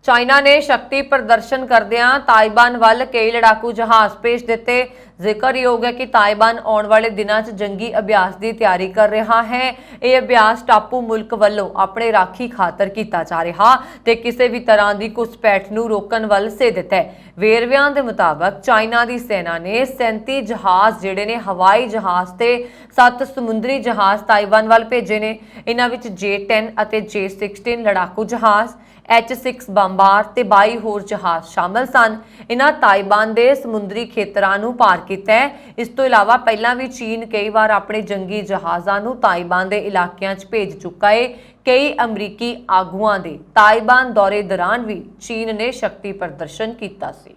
ਚਾਈਨਾ ਨੇ ਸ਼ਕਤੀ ਪ੍ਰਦਰਸ਼ਨ ਕਰਦਿਆਂ ਤਾਇਵਾਨ ਵੱਲ ਕਈ ਲੜਾਕੂ ਜਹਾਜ਼ ਭੇਜ ਦਿੱਤੇ। ਜ਼ਿਕਰਯੋਗ ਹੈ ਕਿ ਤਾਇਵਾਨ ਆਉਣ ਵਾਲੇ ਦਿਨਾਂ 'ਚ ਜੰਗੀ ਅਭਿਆਸ ਦੀ ਤਿਆਰੀ ਕਰ ਰਿਹਾ ਹੈ। ਇਹ ਅਭਿਆਸ ਟਾਪੂ ਮੁਲਕ ਵੱਲੋਂ ਆਪਣੇ ਰਾਖੀ ਖਾਤਰ ਕੀਤਾ ਜਾ ਰਿਹਾ ਤੇ ਕਿਸੇ ਵੀ ਤਰ੍ਹਾਂ ਦੀ ਘੁਸਪੈਠ ਨੂੰ ਰੋਕਣ ਵੱਲ ਸੇਧਿਤ ਹੈ। ਵੇਰਵਿਆਂ ਦੇ ਮੁਤਾਬਕ ਚਾਈਨਾ ਦੀ ਸੈਨਾ ਨੇ 37 ਜਹਾਜ਼ ਜਿਹੜੇ ਨੇ ਹਵਾਈ ਜਹਾਜ਼ ਤੇ 7 ਸਮੁੰਦਰੀ ਜਹਾਜ਼ ਤਾਇਵਾਨ ਵੱਲ ਭੇਜੇ ਨੇ। ਇਹਨਾਂ ਵਿੱਚ J-10 ਅਤੇ J-16 ਲੜਾਕੂ ਜਹਾਜ਼, H-6 ਬੰਬਾਰ ਤੇ 22 ਹੋਰ ਜਹਾਜ਼ ਸ਼ਾਮਲ ਸਨ। ਇਹਨਾਂ ਤਾਇਵਾਨ ਦੇ ਸਮੁੰਦਰੀ ਖੇਤਰਾਂ ਨੂੰ ਪਾਰ ਕੀਤਾ ਹੈ। ਇਸ ਤੋਂ ਇਲਾਵਾ ਪਹਿਲਾਂ ਵੀ ਚੀਨ ਕਈ ਵਾਰ ਆਪਣੇ ਜੰਗੀ ਜਹਾਜ਼ਾਂ ਨੂੰ ਤਾਇਵਾਨ ਦੇ ਇਲਾਕਿਆਂ 'ਚ ਭੇਜ ਚੁੱਕਾ ਹੈ। ਕਈ ਅਮਰੀਕੀ ਆਗੂਆਂ ਦੇ ਤਾਇਵਾਨ ਦੌਰੇ ਦੌਰਾਨ ਵੀ ਚੀਨ ਨੇ ਸ਼ਕਤੀ ਪ੍ਰਦਰਸ਼ਨ ਕੀਤਾ ਸੀ।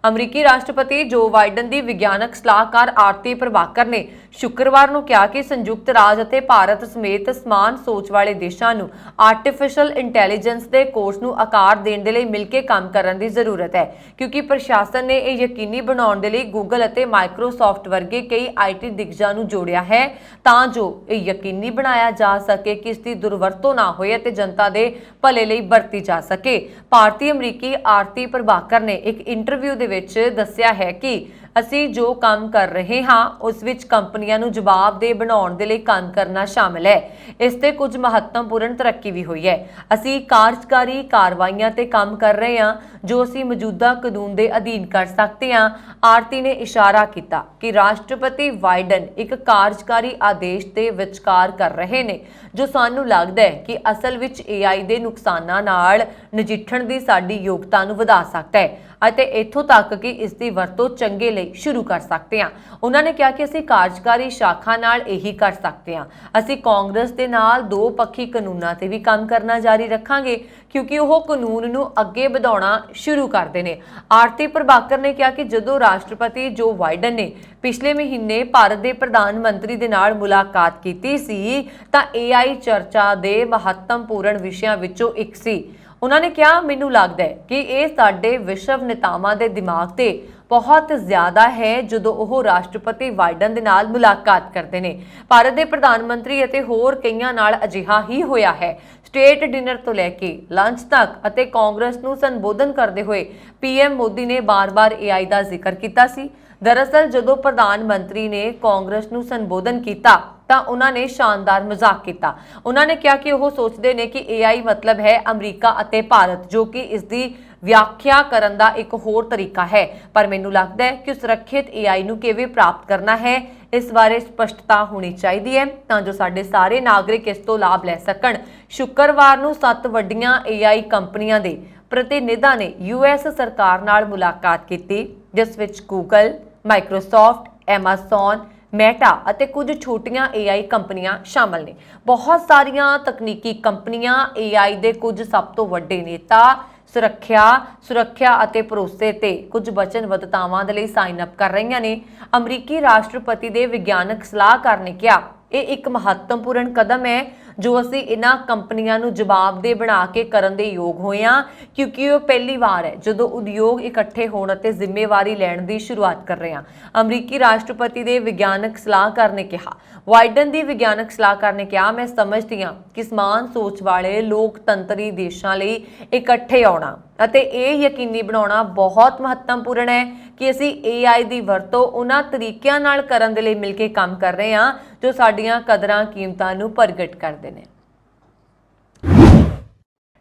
ਅਮਰੀਕੀ ਰਾਸ਼ਟਰਪਤੀ ਜੋ ਬਾਈਡਨ ਦੀ ਵਿਗਿਆਨਕ ਸਲਾਹਕਾਰ ਆਰਤੀ ਪ੍ਰਭਾਕਰ ਨੇ ਸ਼ੁੱਕਰਵਾਰ ਨੂੰ ਕਿਹਾ ਕਿ ਸੰਯੁਕਤ ਰਾਜ ਅਤੇ ਭਾਰਤ ਸਮੇਤ ਸਮਾਨ ਸੋਚ ਵਾਲੇ ਦੇਸ਼ਾਂ ਨੂੰ ਆਰਟੀਫੀਸ਼ੀਅਲ ਇੰਟੈਲੀਜੈਂਸ ਦੇ ਕੋਰਸ ਨੂੰ ਆਕਾਰ ਦੇਣ ਦੇ ਲਈ ਮਿਲ ਕੇ ਕੰਮ ਕਰਨ ਦੀ ਜ਼ਰੂਰਤ ਹੈ, ਕਿਉਂਕਿ ਪ੍ਰਸ਼ਾਸਨ ਨੇ ਇਹ ਯਕੀਨੀ ਬਣਾਉਣ ਦੇ ਲਈ ਗੂਗਲ ਅਤੇ ਮਾਈਕਰੋਸਾਫਟ ਵਰਗੇ ਕਈ IT ਦਿਗਜਾਂ ਨੂੰ ਜੋੜਿਆ ਹੈ ਤਾਂ ਜੋ ਇਹ ਯਕੀਨੀ ਬਣਾਇਆ ਜਾ ਸਕੇ ਕਿ ਇਸ ਦੀ ਦੁਰਵਰਤੋਂ ਨਾ ਹੋਏ ਅਤੇ ਜਨਤਾ ਦੇ ਭਲੇ ਲਈ ਵਰਤੀ ਜਾ ਸਕੇ। ਭਾਰਤੀ ਅਮਰੀਕੀ ਆਰਤੀ ਪ੍ਰਭਾਕਰ ਨੇ ਇੱਕ ਇੰਟਰਵਿਊ ਦੇ ਵਿੱਚ ਦੱਸਿਆ ਹੈ ਕਿ ਅਸੀਂ ਜੋ ਕੰਮ ਕਰ ਰਹੇ ਹਾਂ ਉਸ ਵਿੱਚ ਕੰਪਨੀਆਂ ਨੂੰ ਜਵਾਬਦੇਹ ਬਣਾਉਣ ਦੇ ਲਈ ਕੰਮ ਕਰਨਾ ਸ਼ਾਮਲ ਹੈ। ਇਸ ਤੇ ਕੁਝ ਮਹੱਤਵਪੂਰਨ ਤਰੱਕੀ ਵੀ ਹੋਈ ਹੈ। ਅਸੀਂ ਕਾਰਜਕਾਰੀ ਕਾਰਵਾਈਆਂ ਤੇ ਕੰਮ ਕਰ ਰਹੇ ਹਾਂ ਜੋ ਅਸੀਂ ਮੌਜੂਦਾ ਕਾਨੂੰਨ ਦੇ ਅਧੀਨ ਕਰ ਸਕਦੇ ਹਾਂ। ਆਰਤੀ ਨੇ ਇਸ਼ਾਰਾ ਕੀਤਾ ਕਿ ਰਾਸ਼ਟਰਪਤੀ ਬਾਈਡਨ ਇੱਕ ਕਾਰਜਕਾਰੀ ਆਦੇਸ਼ ਦੇ ਵਿਚਕਾਰ ਕਰ ਰਹੇ ਨੇ ਜੋ ਸਾਨੂੰ ਲੱਗਦਾ ਹੈ ਕਿ ਅਸਲ ਵਿੱਚ AI ਦੇ ਨੁਕਸਾਨਾਂ ਨਾਲ ਨਜਿੱਠਣ ਦੀ ਸਾਡੀ ਯੋਗਤਾ ਨੂੰ ਵਧਾ ਸਕਦਾ ਹੈ ਅਤੇ ਇੱਥੋਂ ਤੱਕ ਕਿ ਇਸ ਦੀ ਵਰਤੋਂ ਚੰਗੇ ਲਈ ਸ਼ੁਰੂ ਕਰ ਸਕਦੇ ਹਾਂ। ਉਹਨਾਂ ਨੇ ਕਿਹਾ ਕਿ ਅਸੀਂ ਕਾਰਜਕਾਰੀ ਸ਼ਾਖਾ ਨਾਲ ਇਹੀ ਕਰ ਸਕਦੇ ਹਾਂ। ਅਸੀਂ ਕਾਂਗਰਸ ਦੇ ਨਾਲ ਦੋ ਪੱਖੀ ਕਾਨੂੰਨਾਂ ਤੇ ਵੀ ਕੰਮ ਕਰਨਾ ਜਾਰੀ ਰੱਖਾਂਗੇ ਕਿਉਂਕਿ ਉਹ ਕਾਨੂੰਨ ਨੂੰ ਅੱਗੇ ਵਧਾਉਣਾ ਸ਼ੁਰੂ ਕਰਦੇ ਨੇ। ਆਰਤੀ ਪ੍ਰਭਾਕਰ ਨੇ ਕਿਹਾ ਕਿ ਜਦੋਂ ਰਾਸ਼ਟਰਪਤੀ ਜੋ ਬਾਈਡਨ ਨੇ ਪਿਛਲੇ ਮਹੀਨੇ ਭਾਰਤ ਦੇ ਪ੍ਰਧਾਨ ਮੰਤਰੀ ਦੇ ਨਾਲ ਮੁਲਾਕਾਤ ਕੀਤੀ ਸੀ ਤਾਂ AI ਚਰਚਾ ਦੇ ਮਹੱਤਵਪੂਰਨ ਵਿਸ਼ਿਆਂ ਵਿੱਚੋਂ ਇੱਕ ਸੀ। ਉਹਨਾਂ ਨੇ ਕਿਹਾ, ਮੈਨੂੰ ਲੱਗਦਾ ਹੈ ਕਿ ਇਹ ਸਾਡੇ ਵਿਸ਼ਵ ਨੇਤਾਵਾਂ ਦੇ ਦਿਮਾਗ ਤੇ ਬਹੁਤ ਜ਼ਿਆਦਾ ਹੈ ਜਦੋਂ ਉਹ ਰਾਸ਼ਟਰਪਤੀ ਬਾਈਡਨ ਦੇ ਨਾਲ ਮੁਲਾਕਾਤ ਕਰਦੇ ਨੇ। ਭਾਰਤ ਦੇ ਪ੍ਰਧਾਨ ਮੰਤਰੀ ਅਤੇ ਹੋਰ ਕਈਆਂ ਨਾਲ ਅਜਿਹਾ ਹੀ ਹੋਇਆ ਹੈ। ਸਟੇਟ ਡਿਨਰ ਤੋਂ ਲੈ ਕੇ ਲੰਚ ਤੱਕ ਅਤੇ ਕਾਂਗਰਸ ਨੂੰ ਸੰਬੋਧਨ ਕਰਦੇ ਹੋਏ PM ਮੋਦੀ ਨੇ ਬਾਰ-ਬਾਰ AI ਦਾ ਜ਼ਿਕਰ ਕੀਤਾ ਸੀ। ਦਰਅਸਲ ਜਦੋਂ ਪ੍ਰਧਾਨ ਮੰਤਰੀ ਨੇ ਕਾਂਗਰਸ ਨੂੰ ਸੰਬੋਧਨ ਕੀਤਾ ਤਾਂ ਉਹਨਾਂ ਨੇ ਸ਼ਾਨਦਾਰ ਮਜ਼ਾਕ ਕੀਤਾ। ਉਹਨਾਂ ਨੇ ਕਿਹਾ ਕਿ ਉਹ ਸੋਚਦੇ ਨੇ ਕਿ AI ਮਤਲਬ ਹੈ ਅਮਰੀਕਾ ਅਤੇ ਭਾਰਤ, ਜੋ ਕਿ ਇਸ ਦੀ ਵਿਆਖਿਆ ਕਰਨ ਦਾ ਇੱਕ ਹੋਰ ਤਰੀਕਾ ਹੈ। ਪਰ ਮੈਨੂੰ ਲੱਗਦਾ ਹੈ ਕਿ ਸੁਰੱਖਿਅਤ AI ਨੂੰ ਕਿਵੇਂ ਪ੍ਰਾਪਤ ਕਰਨਾ ਹੈ ਇਸ ਬਾਰੇ ਸਪਸ਼ਟਤਾ ਹੋਣੀ ਚਾਹੀਦੀ ਹੈ ਤਾਂ ਜੋ ਸਾਡੇ ਸਾਰੇ ਨਾਗਰਿਕ ਇਸ ਤੋਂ ਲਾਭ ਲੈ ਸਕਣ। ਸ਼ੁੱਕਰਵਾਰ ਨੂੰ 7 ਵੱਡੀਆਂ AI ਕੰਪਨੀਆਂ ਦੇ ਪ੍ਰਤੀਨਿਧਾਂ ਨੇ US ਸਰਕਾਰ ਨਾਲ ਮੁਲਾਕਾਤ ਕੀਤੀ, ਜਿਸ ਵਿੱਚ ਗੂਗਲ, ਮਾਈਕਰੋਸਾਫਟ, ਐਮਾਜ਼ਨ, ਮੈਟਾ ਅਤੇ ਕੁਝ ਛੋਟੀਆਂ AI ਕੰਪਨੀਆਂ ਸ਼ਾਮਲ ਨੇ। ਬਹੁਤ ਸਾਰੀਆਂ ਤਕਨੀਕੀ ਕੰਪਨੀਆਂ, AI ਦੇ ਕੁਝ ਸਭ ਤੋਂ ਵੱਡੇ ਨੇਤਾ, ਸੁਰੱਖਿਆ ਅਤੇ ਭਰੋਸੇ ਤੇ ਕੁਝ ਵਚਨਬੱਧਤਾਵਾਂ ਦੇ ਲਈ ਸਾਈਨ ਅਪ ਕਰ ਰਹੀਆਂ ਨੇ। ਅਮਰੀਕੀ ਰਾਸ਼ਟਰਪਤੀ ਦੇ ਵਿਗਿਆਨਕ ਸਲਾਹਕਾਰ ਨੇ ਕਿਹਾ, ਇਹ ਇੱਕ ਮਹੱਤਵਪੂਰਨ ਕਦਮ ਹੈ ਜੋ ਅਸੀਂ ਇਹਨਾਂ ਕੰਪਨੀਆਂ ਨੂੰ ਜਵਾਬਦੇਹ ਬਣਾ ਕੇ ਕਰਨ ਦੇ ਯੋਗ ਹੋਏ ਹਾਂ, ਕਿਉਂਕਿ ਇਹ ਪਹਿਲੀ ਵਾਰ ਹੈ ਜਦੋਂ ਉਦਯੋਗ ਇਕੱਠੇ ਹੋਣ ਅਤੇ ਜ਼ਿੰਮੇਵਾਰੀ ਲੈਣ ਦੀ ਸ਼ੁਰੂਆਤ ਕਰ ਰਹੇ ਹਨ। ਅਮਰੀਕੀ ਰਾਸ਼ਟਰਪਤੀ ਦੇ ਵਿਗਿਆਨਕ ਸਲਾਹਕਾਰ ਨੇ ਕਿਹਾ, ਵਾਈਡਨ ਦੀ ਵਿਗਿਆਨਕ ਸਲਾਹਕਾਰ ਨੇ ਕਿਹਾ, ਮੈਂ ਸਮਝਦੀ ਹਾਂ ਕਿ ਸਮਾਨ ਸੋਚ ਵਾਲੇ ਲੋਕਤੰਤਰੀ ਦੇਸ਼ਾਂ ਲਈ ਇਕੱਠੇ ਆਉਣਾ ਅਤੇ ਇਹ ਯਕੀਨੀ ਬਣਾਉਣਾ ਬਹੁਤ ਮਹੱਤਵਪੂਰਨ ਹੈ ਕਿ ਅਸੀਂ AI ਦੀ ਵਰਤੋਂ ਉਹਨਾਂ ਤਰੀਕਿਆਂ ਨਾਲ ਕਰਨ ਦੇ ਲਈ ਮਿਲ ਕੇ ਕੰਮ ਕਰ ਰਹੇ ਹਾਂ ਜੋ ਸਾਡੀਆਂ ਕਦਰਾਂ ਕੀਮਤਾਂ ਨੂੰ ਪ੍ਰਗਟ ਕਰਦੇ ਨੇ।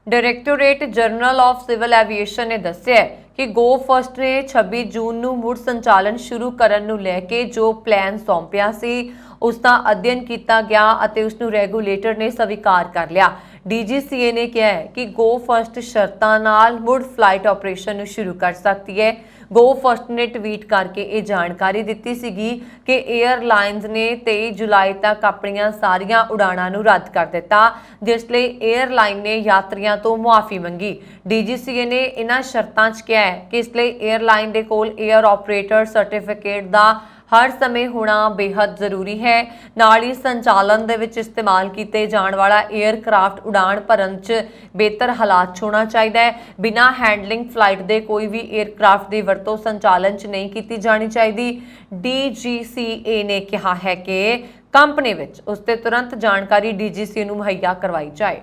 Directorate general of civil aviation ਨੇ ਦੱਸਿਆ ਕਿ ਗੋ ਫਸਟ ਨੇ 26 ਜੂਨ ਨੂੰ ਮੁੜ ਸੰਚਾਲਨ ਸ਼ੁਰੂ ਕਰਨ ਨੂੰ ਲੈ ਕੇ ਜੋ ਪਲਾਨ ਸੌਂਪਿਆ ਸੀ ਉਸ ਦਾ ਅਧਿਐਨ ਕੀਤਾ ਗਿਆ ਅਤੇ ਉਸ ਨੂੰ ਰੈਗੂਲੇਟਰ ਨੇ ਸਵੀਕਾਰ ਕਰ ਲਿਆ। DGCA ਨੇ ਕਿਹਾ ਹੈ ਕਿ ਗੋ ਫਸਟ ਸ਼ਰਤਾਂ ਨਾਲ ਮੁੜ ਫਲਾਈਟ ਆਪਰੇਸ਼ਨ ਨੂੰ ਸ਼ੁਰੂ ਕਰ ਸਕਦੀ ਹੈ। ਗੋ ਫਸਟ ਨੇ ਟਵੀਟ ਕਰਕੇ ਇਹ ਜਾਣਕਾਰੀ ਦਿੱਤੀ ਸੀਗੀ ਕਿ 에ਅਰਲਾਈਨਸ ਨੇ 23 ਜੁਲਾਈ ਤੱਕ ਆਪਣੀਆਂ ਸਾਰੀਆਂ ਉਡਾਣਾਂ ਨੂੰ ਰੱਦ ਕਰ ਦਿੱਤਾ, ਜਿਸ ਲਈ 에ਅਰਲਾਈਨ ਨੇ ਯਾਤਰੀਆਂ ਤੋਂ ਮੁਆਫੀ ਮੰਗੀ। DGCA ਨੇ ਇਹਨਾਂ ਸ਼ਰਤਾਂ 'ਚ ਕਿਹਾ ਹੈ ਕਿ ਇਸ ਲਈ 에ਅਰਲਾਈਨ ਦੇ ਕੋਲ 에ਅਰ ਆਪਰੇਟਰ ਸਰਟੀਫਿਕੇਟ ਦਾ ਹਰ ਸਮੇਂ ਹੋਣਾ ਬੇहद ਜ਼ਰੂਰੀ ਹੈ। ਨਾਲ ਹੀ ਸੰਚਾਲਨ ਦੇ ਵਿੱਚ ਇਸਤੇਮਾਲ ਕੀਤੇ ਜਾਣ ਵਾਲਾ 에ਅਰਕ੍ਰਾਫਟ ਉਡਾਣ ਭਰਨ 'ਚ ਬਿਹਤਰ ਹਾਲਾਤ 'ਚ ਹੋਣਾ ਚਾਹੀਦਾ ਹੈ। ਬਿਨਾਂ ਹੈਂਡਲਿੰਗ ਫਲਾਈਟ ਦੇ ਕੋਈ ਵੀ 에ਅਰਕ੍ਰਾਫਟ ਦੀ ਵਰਤੋਂ ਸੰਚਾਲਨ 'ਚ ਨਹੀਂ ਕੀਤੀ ਜਾਣੀ ਚਾਹੀਦੀ। DGCA ਨੇ ਕਿਹਾ ਹੈ ਕਿ ਕੰਪਨੀ ਵਿੱਚ ਉਸ ਤੇ ਤੁਰੰਤ ਜਾਣਕਾਰੀ DGCA ਨੂੰ ਮੁਹੱਈਆ ਕਰਵਾਈ ਜਾਏ।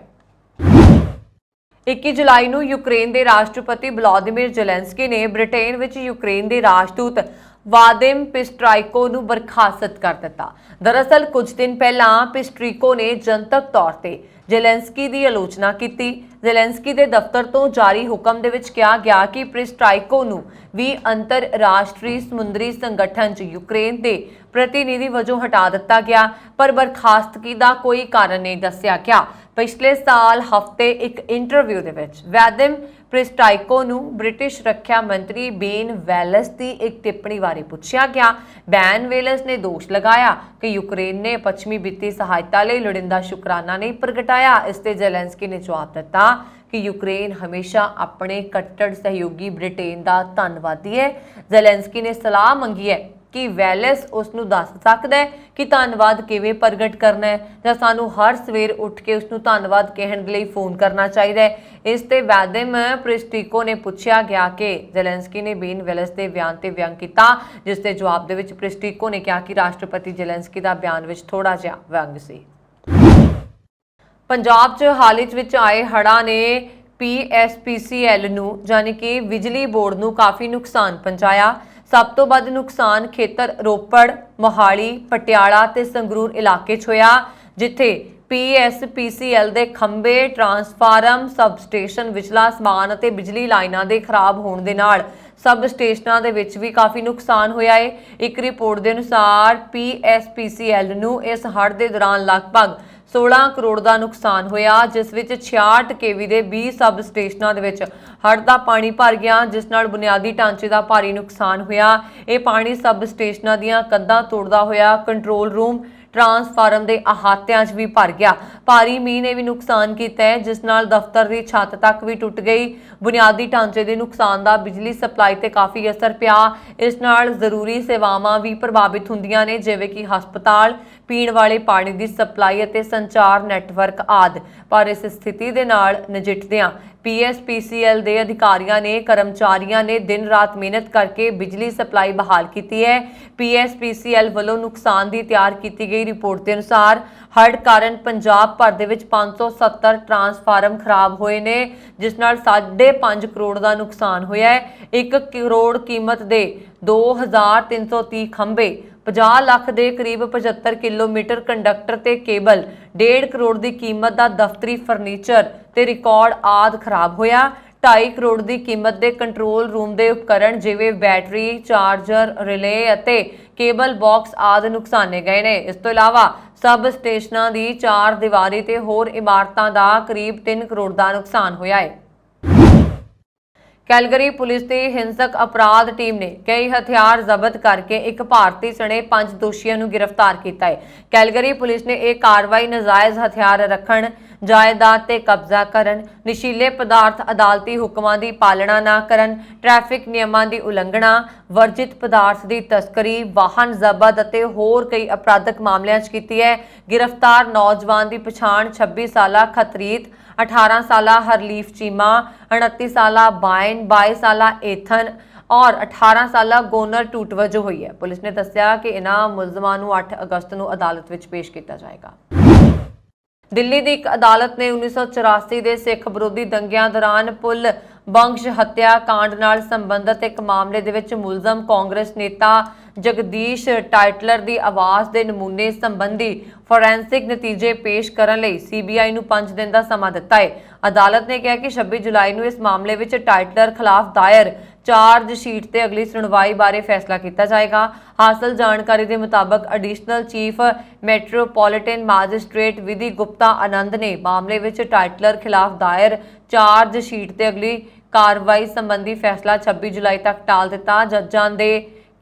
21 ਜੁਲਾਈ ਨੂੰ ਯੂਕਰੇਨ ਦੇ ਰਾਸ਼ਟਰਪਤੀ ਵਲਾਦੀਮੀਰ ਜ਼ੈਲੈਂਸਕੀ ਨੇ ਬ੍ਰਿਟੇਨ ਵਿੱਚ ਯੂਕਰੇਨ ਦੇ ਰਾਜਦੂਤ ਵਾਦਿਮ ਪਿਸਟਰਾਈਕੋ ਨੂੰ ਬਰਖਾਸਤ ਕਰ ਦਿੱਤਾ। ਦਰਅਸਲ ਕੁਝ ਦਿਨ ਪਹਿਲਾਂ ਪਿਸਟਰੀਕੋ ਨੇ ਜਨਤਕ ਤੌਰ ਤੇ ਜ਼ੈਲੈਂਸਕੀ ਦੀ ਆਲੋਚਨਾ ਕੀਤੀ। ਜ਼ੈਲੈਂਸਕੀ ਦੇ ਦਫ਼ਤਰ ਤੋਂ ਜਾਰੀ ਹੁਕਮ ਦੇ ਵਿੱਚ ਕਿਹਾ ਗਿਆ ਕਿ ਪਿਸਟਰਾਈਕੋ ਨੂੰ ਵੀ ਅੰਤਰਰਾਸ਼ਟਰੀ ਸਮੁੰਦਰੀ ਸੰਗਠਨ 'ਚ ਯੂਕਰੇਨ ਦੇ ਪ੍ਰਤੀਨਿਧੀ ਵਜੋਂ ਹਟਾ ਦਿੱਤਾ ਗਿਆ, ਪਰ ਬਰਖਾਸਤਗੀ ਦਾ ਕੋਈ ਕਾਰਨ ਨਹੀਂ ਦੱਸਿਆ ਗਿਆ। ਪਿਛਲੇ ਸਾਲ ਹਫ਼ਤੇ ਇੱਕ ਇੰਟਰਵਿਊ ਦੇ ਵਿੱਚ ਵਾਦਿਮ ਪਿਸਟਰਾਈਕੋ ਨੂੰ ਬ੍ਰਿਟਿਸ਼ ਰੱਖਿਆ ਮੰਤਰੀ ਬੇਨ ਵੈਲਸ ਦੀ ਇੱਕ ਟਿੱਪਣੀ ਬਾਰੇ ਪੁੱਛਿਆ ਗਿਆ। ਬੈਨ ਵੈਲਸ ਨੇ ਦੋਸ਼ ਲਗਾਇਆ ਕਿ ਯੂਕਰੇਨ ਨੇ ਪੱਛਮੀ ਵਿੱਤੀ ਸਹਾਇਤਾ ਲਈ ਲੋੜੀਂਦਾ ਸ਼ੁਕਰਾਨਾ ਨਹੀਂ ਪ੍ਰਗਟਾਇਆ। ਇਸ ਤੇ ਜ਼ੈਲੈਂਸਕੀ ਨੇ ਜਵਾਬ ਦਿੱਤਾ ਕਿ ਯੂਕਰੇਨ ਹਮੇਸ਼ਾ ਆਪਣੇ ਕੱਟੜ ਸਹਿਯੋਗੀ ਬ੍ਰਿਟੇਨ ਦਾ ਧੰਨਵਾਦੀ ਹੈ। ਜ਼ੈਲੈਂਸਕੀ ਨੇ ਸਲਾਹ ਮੰਗੀ ਹੈ ਕਿ ਵੈਲਸ ਉਸ ਨੂੰ ਦੱਸ ਸਕਦਾ ਹੈ ਕਿ ਧੰਨਵਾਦ ਕਿਵੇਂ ਪ੍ਰਗਟ ਕਰਨਾ ਹੈ ਜਾਂ ਸਾਨੂੰ ਹਰ ਸਵੇਰ ਉੱਠ ਕੇ ਉਸ ਨੂੰ ਧੰਨਵਾਦ ਕਹਿਣ ਦੇ ਲਈ ਫੋਨ ਕਰਨਾ ਚਾਹੀਦਾ ਹੈ। ਇਸ ਤੇ ਵਾਦਿਮ ਪਿਸਟਰੀਕੋ ਨੇ ਪੁੱਛਿਆ ਗਿਆ ਕਿ ਜ਼ੈਲੈਂਸਕੀ ਨੇ ਬੇਨ ਵੈਲਸ ਦੇ ਬਿਆਨ ਤੇ ਵਿਅੰਗ ਕੀਤਾ, ਜਿਸ ਦੇ ਜਵਾਬ ਦੇ ਵਿੱਚ ਪਿਸਟਰੀਕੋ ਨੇ ਕਿਹਾ ਕਿ ਰਾਸ਼ਟਰਪਤੀ ਜ਼ੈਲੈਂਸਕੀ ਦਾ ਬਿਆਨ ਵਿੱਚ ਥੋੜਾ ਜਿਹਾ ਵਿਅੰਗ ਸੀ। ਪੰਜਾਬ 'ਚ ਹਾਲ ਹੀ ਵਿੱਚ ਆਏ ਹੜ੍ਹਾਂ ਨੇ PSPCL ਨੂੰ ਯਾਨੀ ਕਿ ਬਿਜਲੀ ਬੋਰਡ ਨੂੰ ਕਾਫੀ ਨੁਕਸਾਨ ਪਹੁੰਚਾਇਆ। ਸਭ ਤੋਂ ਵੱਧ ਨੁਕਸਾਨ ਖੇਤਰ ਰੋਪੜ, ਮੋਹਾਲੀ, ਪਟਿਆਲਾ ਤੇ ਸੰਗਰੂਰ ਇਲਾਕੇ 'ਚ ਹੋਇਆ, ਜਿੱਥੇ PSPCL ਦੇ ਖੰਭੇ, ਟਰਾਂਸਫਾਰਮ, ਸਬ ਸਟੇਸ਼ਨ, ਵਿਚਲਾ ਸਮਾਨ ਅਤੇ ਬਿਜਲੀ ਲਾਈਨਾਂ ਦੇ ਖਰਾਬ ਹੋਣ ਦੇ ਨਾਲ ਸਬ ਸਟੇਸ਼ਨਾਂ ਦੇ ਵਿੱਚ ਵੀ ਕਾਫੀ ਨੁਕਸਾਨ ਹੋਇਆ ਹੈ। ਇੱਕ ਰਿਪੋਰਟ ਦੇ ਅਨੁਸਾਰ PSPCL ਨੂੰ ਇਸ ਹੜ੍ਹ ਦੇ ਦੌਰਾਨ ਲਗਭਗ 16 ਕਰੋੜ ਦਾ ਨੁਕਸਾਨ ਹੋਇਆ, ਜਿਸ ਵਿੱਚ 66 kV ਦੇ 20 ਸਬ ਸਟੇਸ਼ਨਾਂ ਦੇ ਵਿੱਚ ਹੜ੍ਹ ਦਾ ਪਾਣੀ ਭਰ ਗਿਆ, ਜਿਸ ਨਾਲ ਬੁਨਿਆਦੀ ਢਾਂਚੇ ਦਾ ਭਾਰੀ ਨੁਕਸਾਨ ਹੋਇਆ। ਇਹ ਪਾਣੀ ਸਬ ਸਟੇਸ਼ਨਾਂ ਦੀਆਂ ਕੰਧਾਂ ਤੋੜਦਾ ਹੋਇਆ ਕੰਟਰੋਲ ਰੂਮ, ਟਰਾਂਸਫਾਰਮ ਦੇ ਅਹਾਤਿਆਂ 'ਚ ਵੀ ਭਰ ਗਿਆ। ਭਾਰੀ ਮੀਂਹ ਨੇ ਵੀ ਨੁਕਸਾਨ ਕੀਤਾ ਹੈ, ਜਿਸ ਨਾਲ ਦਫ਼ਤਰ ਦੀ ਛੱਤ ਤੱਕ ਵੀ ਟੁੱਟ ਗਈ। ਬੁਨਿਆਦੀ ਢਾਂਚੇ ਦੇ ਨੁਕਸਾਨ ਦਾ ਬਿਜਲੀ ਸਪਲਾਈ ਤੇ ਕਾਫੀ ਅਸਰ ਪਿਆ। ਇਸ ਨਾਲ ਜ਼ਰੂਰੀ ਸੇਵਾਵਾਂ ਵੀ ਪ੍ਰਭਾਵਿਤ ਹੁੰਦੀਆਂ ਨੇ, ਜਿਵੇਂ ਕਿ ਹਸਪਤਾਲ, ਪੀਣ ਵਾਲੇ ਪਾਣੀ ਦੀ ਸਪਲਾਈ ਅਤੇ ਸੰਚਾਰ ਨੈਟਵਰਕ ਆਦਿ। ਪਰ ਇਸ ਸਥਿਤੀ ਦੇ ਨਾਲ ਨਜਿੱਠਦਿਆਂ PSPCL ਦੇ ਅਧਿਕਾਰੀਆਂ ਨੇ ਕਰਮਚਾਰੀਆਂ ਨੇ ਦਿਨ ਰਾਤ ਮਿਹਨਤ ਕਰਕੇ ਬਿਜਲੀ ਸਪਲਾਈ ਬਹਾਲ ਕੀਤੀ ਹੈ। PSPCL ਵੱਲੋਂ ਨੁਕਸਾਨ ਦੀ ਤਿਆਰ ਕੀਤੀ ਗਈ ਰਿਪੋਰਟ ਦੇ ਅਨੁਸਾਰ ਹੜ੍ਹ ਕਾਰਨ ਪੰਜਾਬ ਭਰ ਦੇ ਵਿੱਚ 570 ਟਰਾਂਸਫਾਰਮ ਖਰਾਬ ਹੋਏ ਨੇ, ਜਿਸ ਨਾਲ 5.5 ਕਰੋੜ ਦਾ ਨੁਕਸਾਨ ਹੋਇਆ ਹੈ। 1 ਕਰੋੜ ਕੀਮਤ ਦੇ 2330 ਖੰਭੇ, 50 ਲੱਖ ਦੇ ਕਰੀਬ 75 ਕਿਲੋਮੀਟਰ ਕੰਡਕਟਰ ਤੇ ਕੇਬਲ, 1.5 ਕਰੋੜ ਦੀ ਕੀਮਤ ਦਾ ਦਫ਼ਤਰੀ ਫਰਨੀਚਰ ਤੇ ਰਿਕਾਰਡ ਆਦਿ ਖਰਾਬ ਹੋਇਆ। 2.5 ਕਰੋੜ ਦੀ ਕੀਮਤ ਦੇ ਕੰਟਰੋਲ ਰੂਮ ਦੇ ਉਪਕਰਨ ਜਿਵੇਂ ਬੈਟਰੀ, ਚਾਰਜਰ, ਰਿਲੇ ਅਤੇ ਕੇਬਲ ਬਾਕਸ ਆਦਿ ਨੁਕਸਾਨੇ ਗਏ ਨੇ। ਇਸ ਤੋਂ ਇਲਾਵਾ ਸਬ ਸਟੇਸ਼ਨਾਂ ਦੀ 4 ਦੀਵਾਰੀ ਤੇ ਹੋਰ ਇਮਾਰਤਾਂ ਦਾ ਕਰੀਬ 3 ਕਰੋੜ ਦਾ ਨੁਕਸਾਨ ਹੋਇਆ ਹੈ। ਕੈਲਗਰੀ ਪੁਲਿਸ ਦੀ ਹਿੰਸਕ ਅਪਰਾਧ ਟੀਮ ਨੇ ਕਈ ਹਥਿਆਰ ਜ਼ਬਤ ਕਰਕੇ ਇੱਕ ਭਾਰਤੀ ਸਣੇ 5 ਦੋਸ਼ੀਆਂ ਨੂੰ ਗ੍ਰਿਫਤਾਰ ਕੀਤਾ ਹੈ। ਕੈਲਗਰੀ ਪੁਲਿਸ ਨੇ ਇਹ ਕਾਰਵਾਈ ਨਜਾਇਜ਼ ਹਥਿਆਰ ਰੱਖਣ ਜਾਇਦਾਦ ਤੇ ਕਬਜ਼ਾ ਕਰਨ, ਨਸ਼ੀਲੇ ਪਦਾਰਥ ਅਦਾਲਤੀ ਹੁਕਮਾਂ ਦੀ ਪਾਲਣਾ ਨਾ ਕਰਨ, ਟ੍ਰੈਫਿਕ ਨਿਯਮਾਂ ਦੀ ਉਲੰਘਣਾ, ਵਰਜਿਤ ਪਦਾਰਥ ਦੀ ਤਸਕਰੀ, ਵਾਹਨ ਜ਼ਬਤ ਅਤੇ ਹੋਰ ਕਈ ਅਪਰਾਧਕ ਮਾਮਲਿਆਂ 'ਚ ਕੀਤੀ ਹੈ। गिरफ्तार नौजवान की पछाण 26 साला खतरीत, 18 साला हरलीफ चीमा, 29 साला बायन, 22 साला एथन और 18 साला गोनर टूट वजों हुई है। पुलिस ने दस्सिया कि इन्हां मुलजमां नूं 8 अगस्त नूं अदालत विच पेश किया जाएगा। दिल्ली की एक अदालत ने 1984 के सिख विरोधी दंगियां दौरान पुल वंश हत्या कांड नाल संबंधित एक मामले दे विच मुलजम कांग्रेस नेता जगदीश टाइटलर की आवाज़ के नमूने संबंधी फोरेंसिक नतीजे पेश करने लई सीबीआई नूं 5 दिन का समा दिता है। अदालत ने कहा कि 26 जुलाई नूं इस मामले विच टाइटलर खिलाफ दायर चार्जशीट ते अगली सुनवाई बारे फैसला किया जाएगा। हासिल जानकारी के मुताबिक एडिशनल चीफ मैट्रोपॉलिटन मैजिस्ट्रेट विधि गुप्ता आनंद ने मामले विच टाइटलर खिलाफ दायर चार्जशीट ते अगली कार्रवाई संबंधी फैसला 26 जुलाई तक टाल दिता। जजां दे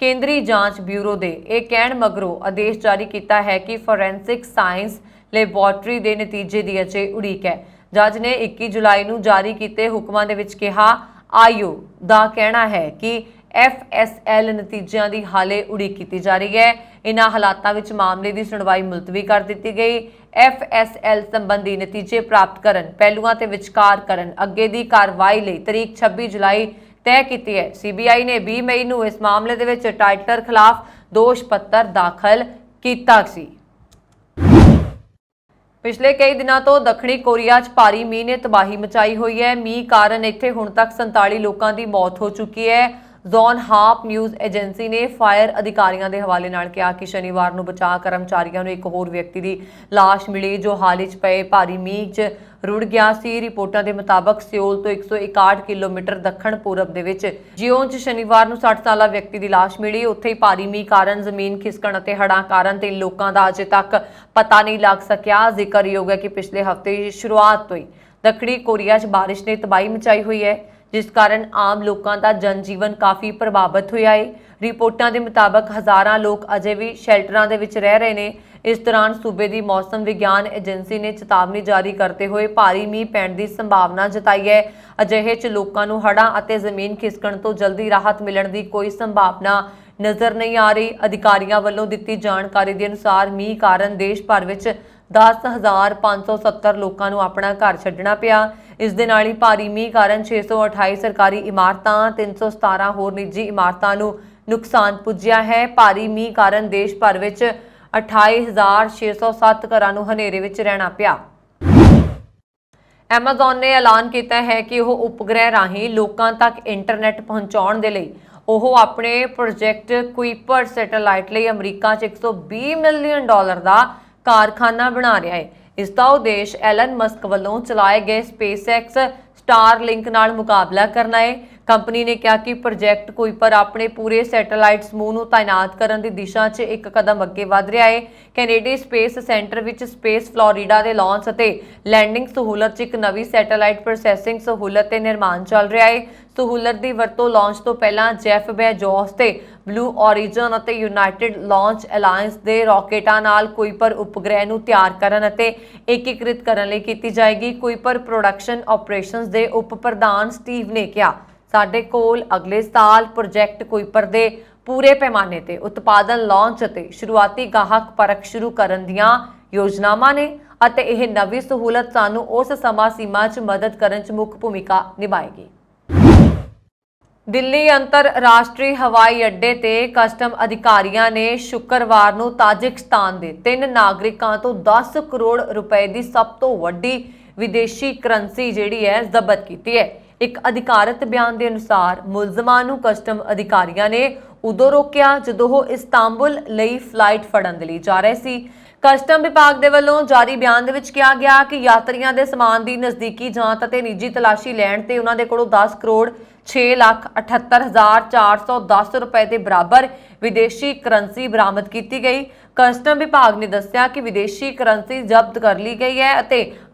केंद्री जांच ब्यूरो दे ਇਹ ਕਹਿਣ ਮਗਰੋਂ आदेश जारी किया है कि फोरेंसिक साइंस लैबोरेटरी के नतीजे की अजे उड़ीक है। जज ने 21 जुलाई ਨੂੰ जारी किए हुक्मां दे विच कहा आईओ का कहना है कि FSL नतीजों की हाले उड़ीक की जा रही है। इन्हां हालातां विच मामले की सुनवाई मुलतवी कर दी गई। FSL संबंधी नतीजे प्राप्त करन, पहलुआं ते विचकार करन, अगे की कार्रवाई लई तारीख 26 जुलाई तय की है। सीबीआई ने 20 मई ਨੂੰ इस मामले ਦੇ ਵਿੱਚ टाइटलर खिलाफ दोष पत्र दाखिल ਕੀਤਾ ਸੀ। पिछले कई दिनों तो दक्षिणी कोरिया 'ਚ भारी मीह ने तबाही मचाई हुई है। मीह कारण इत्थे हुण तक 47 लोगों की मौत हो चुकी है। ਜ਼ੋਨ ਹਾਪ ਨਿਊਜ਼ ਏਜੰਸੀ ਨੇ ਫਾਇਰ ਅਧਿਕਾਰੀਆਂ ਦੇ ਹਵਾਲੇ ਨਾਲ ਕਿਹਾ ਕਿ ਸ਼ਨੀਵਾਰ ਨੂੰ ਬਚਾਅ ਕਰਮਚਾਰੀਆਂ ਨੂੰ ਇੱਕ ਹੋਰ ਵਿਅਕਤੀ ਦੀ ਲਾਸ਼ ਮਿਲੀ ਜੋ ਹਾਲ ਹੀ 'ਚ ਪਏ ਭਾਰੀ ਮੀਂਹ 'ਚ ਰੁੜ ਗਿਆ ਸੀ। ਰਿਪੋਰਟਾਂ ਦੇ ਮੁਤਾਬਕ ਸਿਓਲ ਤੋਂ 161 ਕਿਲੋਮੀਟਰ ਦੱਖਣ ਪੂਰਬ ਦੇ ਵਿੱਚ ਜਿਉਂ 'ਚ ਸ਼ਨੀਵਾਰ ਨੂੰ 60 ਸਾਲਾ ਵਿਅਕਤੀ ਦੀ ਲਾਸ਼ ਮਿਲੀ। ਉੱਥੇ ਹੀ ਭਾਰੀ ਮੀਂਹ ਕਾਰਨ ਜ਼ਮੀਨ ਖਿਸਕਣ ਅਤੇ ਹੜ੍ਹਾਂ ਕਾਰਨ 3 ਲੋਕਾਂ ਦਾ ਅਜੇ ਤੱਕ ਪਤਾ ਨਹੀਂ ਲੱਗ ਸਕਿਆ। ਜ਼ਿਕਰਯੋਗ ਹੈ ਕਿ ਪਿਛਲੇ ਹਫ਼ਤੇ ਦੀ ਸ਼ੁਰੂਆਤ ਤੋਂ ਹੀ ਦੱਖਣੀ ਕੋਰੀਆ 'ਚ ਬਾਰਿਸ਼ ਨੇ ਤਬਾਹੀ ਮਚਾਈ ਹੋਈ ਹੈ, जिस कारण आम लोगों का जनजीवन काफ़ी प्रभावित होया है। रिपोर्टां के मुताबिक हज़ारां लोग अजे भी शैल्टरां दे विच रह रहे हैं। इस दौरान सूबे की मौसम विज्ञान एजेंसी ने चेतावनी जारी करते हुए भारी मीह पैण की संभावना जताई है। अजिहे च लोकां नूं हड़ां अते जमीन खिसकण तो जल्दी राहत मिलण की कोई संभावना नज़र नहीं आ रही। अधिकारियों वालों दित्ती जानकारी के अनुसार मीह कारण देश भर विच 10,570 लोगों नूं अपना घर छड्डना पिया। इस दे नाल ही भारी मीह कारण 628 सरकारी इमारतां 317 होर निजी इमारतां नूं नुकसान पुज्जिया है। भारी मीह कारण देश भर विच 28,607 घरां नूं हनेरे विच रहना पिया। एमेजॉन ने ऐलान किया है कि वह उपग्रह राहीं लोगों तक इंटरनेट पहुँचाउण दे लई ਉਹ ਆਪਣੇ प्रोजेक्ट कुइपर सैटेलाइट ਲਈ अमरीका 'ਚ $120 मिलियन ਦਾ कारखाना बना रहा है। इसका उद्देश्य एलन मस्क वालों चलाए गए स्पेसएक्स स्टारलिंक नाल मुकाबला करना है। कंपनी ने कहा कि प्रोजेक्ट कुइपर अपने पूरे सैटेलाइट समूह ਨੂੰ तैनात करने की दिशा 'ਚ एक कदम अगे वध रहा है। Kennedy space centre which space Florida के लॉन्च ਅਤੇ लैंडिंग सहूलत 'ਚ एक नवी सैटेलाइट प्रोसैसिंग सहूलत ਤੇ निर्माण चल रहा है। सहूलत की वरतों लॉन्च तो पहला जैफ बेजोस ਤੇ ब्लू ओरिजन ਅਤੇ यूनाइटेड लॉन्च अलायंस ਦੇ ਰੌਕੇਟਾਂ ਨਾਲ ਕੁਈਪਰ ਉਪਗ੍ਰਹਿ ਨੂੰ ਤਿਆਰ ਕਰਨ ਅਤੇ ਏਕੀਕ੍ਰਿਤ ਕਰਨ ਲਈ ਕੀਤੀ ਜਾਏਗੀ। ਕੁਈਪਰ ਪ੍ਰੋਡਕਸ਼ਨ ਆਪਰੇਸ਼ਨਸ ਦੇ ਉਪ ਪ੍ਰਧਾਨ ਸਟੀਵ ਨੇ ਕਿਹਾ, ਸਾਡੇ ਕੋਲ ਅਗਲੇ ਸਾਲ ਪ੍ਰੋਜੈਕਟ ਕੁਈਪਰ ਦੇ ਪੂਰੇ ਪੈਮਾਨੇ ਤੇ ਉਤਪਾਦਨ ਲਾਂਚ ਅਤੇ ਸ਼ੁਰੂਆਤੀ ਗਾਹਕ ਪਰਖ ਸ਼ੁਰੂ ਕਰਨ ਦੀਆਂ ਯੋਜਨਾਵਾਂ ਨੇ ਅਤੇ ਇਹ ਨਵੀਂ ਸਹੂਲਤ ਸਾਨੂੰ ਉਸ ਸਮਾਂ ਸੀਮਾ 'ਚ ਮਦਦ ਕਰਨ 'ਚ ਮੁੱਖ ਭੂਮਿਕਾ ਨਿਭਾਏਗੀ। दिल्ली अंतरराष्ट्रीय हवाई अड्डे ते कस्टम अधिकारियों ने शुक्रवार ਨੂੰ ताजिकिस्तान ਦੇ 3 नागरिकों तो 10 करोड़ रुपए की सब तो वड्डी विदेशी करंसी जिहड़ी है जब्त की है। एक अधिकारित बयान के अनुसार मुलजमां ਨੂੰ कस्टम अधिकारियों ने उदों रोकिया जदों ਉਹ इस्तांबुल ਲਈ फ्लाइट फड़न ਦੇ ਲਈ जा रहे सी। कस्टम विभाग के वालों जारी बयान दे विच कहा गया कि यात्रियों के समान की नज़दीकी जांच और निजी तलाशी लैण ते उन्हां दे कोलों 10 करोड़ 6,78,410 रुपए के बराबर विदेशी करंसी बरामद की गई। कस्टम विभाग ने दस्सिया कि विदेशी करंसी जब्त कर ली गई है और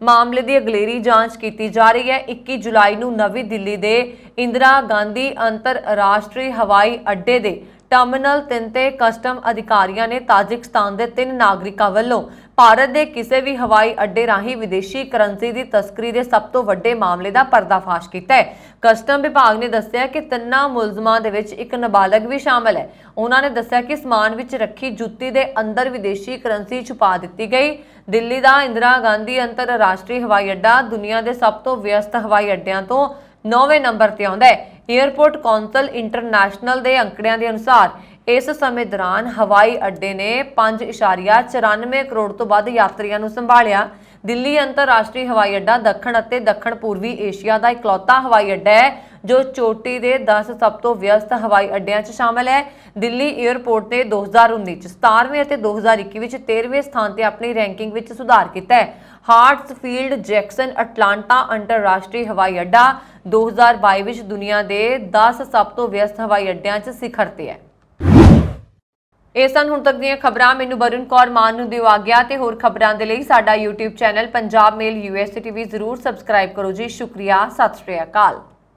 मामले की अगलेरी जांच की जा रही है। 21 जुलाई ਨੂੰ नवी दिल्ली के इंदिरा गांधी अंतरराष्ट्रीय हवाई अड्डे के टर्मिनल 3 ਤੇ कस्टम अधिकारियों ने ताजिकिस्तान के 3 नागरिकों वालों ਭਾਰਤ ਦੇ ਕਿਸੇ ਵੀ ਹਵਾਈ ਅੱਡੇ ਰਾਹੀਂ ਵਿਦੇਸ਼ੀ ਕਰੰਸੀ ਦੀ ਤਸਕਰੀ ਦੇ ਸਭ ਤੋਂ ਵੱਡੇ ਮਾਮਲੇ ਦਾ ਪਰਦਾਫਾਸ਼ ਕੀਤਾ ਹੈ। ਕਸਟਮ ਵਿਭਾਗ ਨੇ ਦੱਸਿਆ ਕਿ ਤਿੰਨਾਂ ਮੁਲਜ਼ਮਾਂ ਦੇ ਵਿੱਚ ਇੱਕ ਨਾਬਾਲਗ ਵੀ ਸ਼ਾਮਲ ਹੈ। ਉਹਨਾਂ ਨੇ ਦੱਸਿਆ ਕਿ ਸਮਾਨ ਵਿੱਚ ਰੱਖੀ ਜੁੱਤੀ ਦੇ ਅੰਦਰ ਵਿਦੇਸ਼ੀ ਕਰੰਸੀ ਛੁਪਾ ਦਿੱਤੀ ਗਈ। ਦਿੱਲੀ ਦਾ ਇੰਦਰਾ ਗਾਂਧੀ ਅੰਤਰਰਾਸ਼ਟਰੀ ਹਵਾਈ ਅੱਡਾ ਦੁਨੀਆ ਦੇ ਸਭ ਤੋਂ ਵਿਅਸਤ ਹਵਾਈ ਅੱਡਿਆਂ ਤੋਂ 9ਵੇਂ ਨੰਬਰ ਤੇ ਆਉਂਦਾ ਹੈ। ਏਅਰਪੋਰਟ ਕੌਂਸਲ ਇੰਟਰਨੈਸ਼ਨਲ ਦੇ ਅੰਕੜਿਆਂ ਦੇ ਅਨੁਸਾਰ ਇਸ ਸਮੇਂ ਦੌਰਾਨ ਹਵਾਈ ਅੱਡੇ ਨੇ 5.94 ਕਰੋੜ ਤੋਂ ਵੱਧ ਯਾਤਰੀਆਂ ਨੂੰ ਸੰਭਾਲਿਆ। ਦਿੱਲੀ ਅੰਤਰਰਾਸ਼ਟਰੀ ਹਵਾਈ ਅੱਡਾ ਦੱਖਣ ਅਤੇ ਦੱਖਣ ਪੂਰਬੀ ਏਸ਼ੀਆ ਦਾ ਇਕਲੌਤਾ ਹਵਾਈ ਅੱਡਾ ਹੈ ਜੋ ਚੋਟੀ ਦੇ 10 ਸਭ ਤੋਂ ਵਿਅਸਤ ਹਵਾਈ ਅੱਡਿਆਂ 'ਚ ਸ਼ਾਮਲ ਹੈ। ਦਿੱਲੀ ਏਅਰਪੋਰਟ ਨੇ 2019 'ਚ 17ਵੇਂ ਅਤੇ 2021 ਵਿੱਚ 13ਵੇਂ ਸਥਾਨ ਤੇ ਆਪਣੀ ਰੈਂਕਿੰਗ ਵਿੱਚ ਸੁਧਾਰ ਕੀਤਾ ਹੈ। ਹਾਰਟਸਫੀਲਡ ਜੈਕਸਨ ਅਟਲਾਂਟਾ ਅੰਤਰਰਾਸ਼ਟਰੀ ਹਵਾਈ ਅੱਡਾ 2022 ਵਿੱਚ ਦੁਨੀਆ ਦੇ 10 ਸਭ ਤੋਂ ਵਿਅਸਤ ਹਵਾਈ ਅੱਡਿਆਂ 'ਚ ਸਿਖਰ ਤੇ ਹੈ। ਇਹ ਸਨ ਹੁਣ ਤੱਕ ਦੀਆਂ ਖਬਰਾਂ। ਮੈਨੂੰ ਵਰੁਣ ਕੌਰ ਮਾਨ ਨੂੰ ਦਿਓ ਆਗਿਆ ਤੇ ਹੋਰ ਖਬਰਾਂ ਦੇ ਲਈ ਸਾਡਾ YouTube ਚੈਨਲ ਪੰਜਾਬ ਮੇਲ USA TV ਜ਼ਰੂਰ ਸਬਸਕ੍ਰਾਈਬ ਕਰੋ ਜੀ। ਸ਼ੁਕਰੀਆ। ਸਤਿ ਸ਼੍ਰੀ ਅਕਾਲ।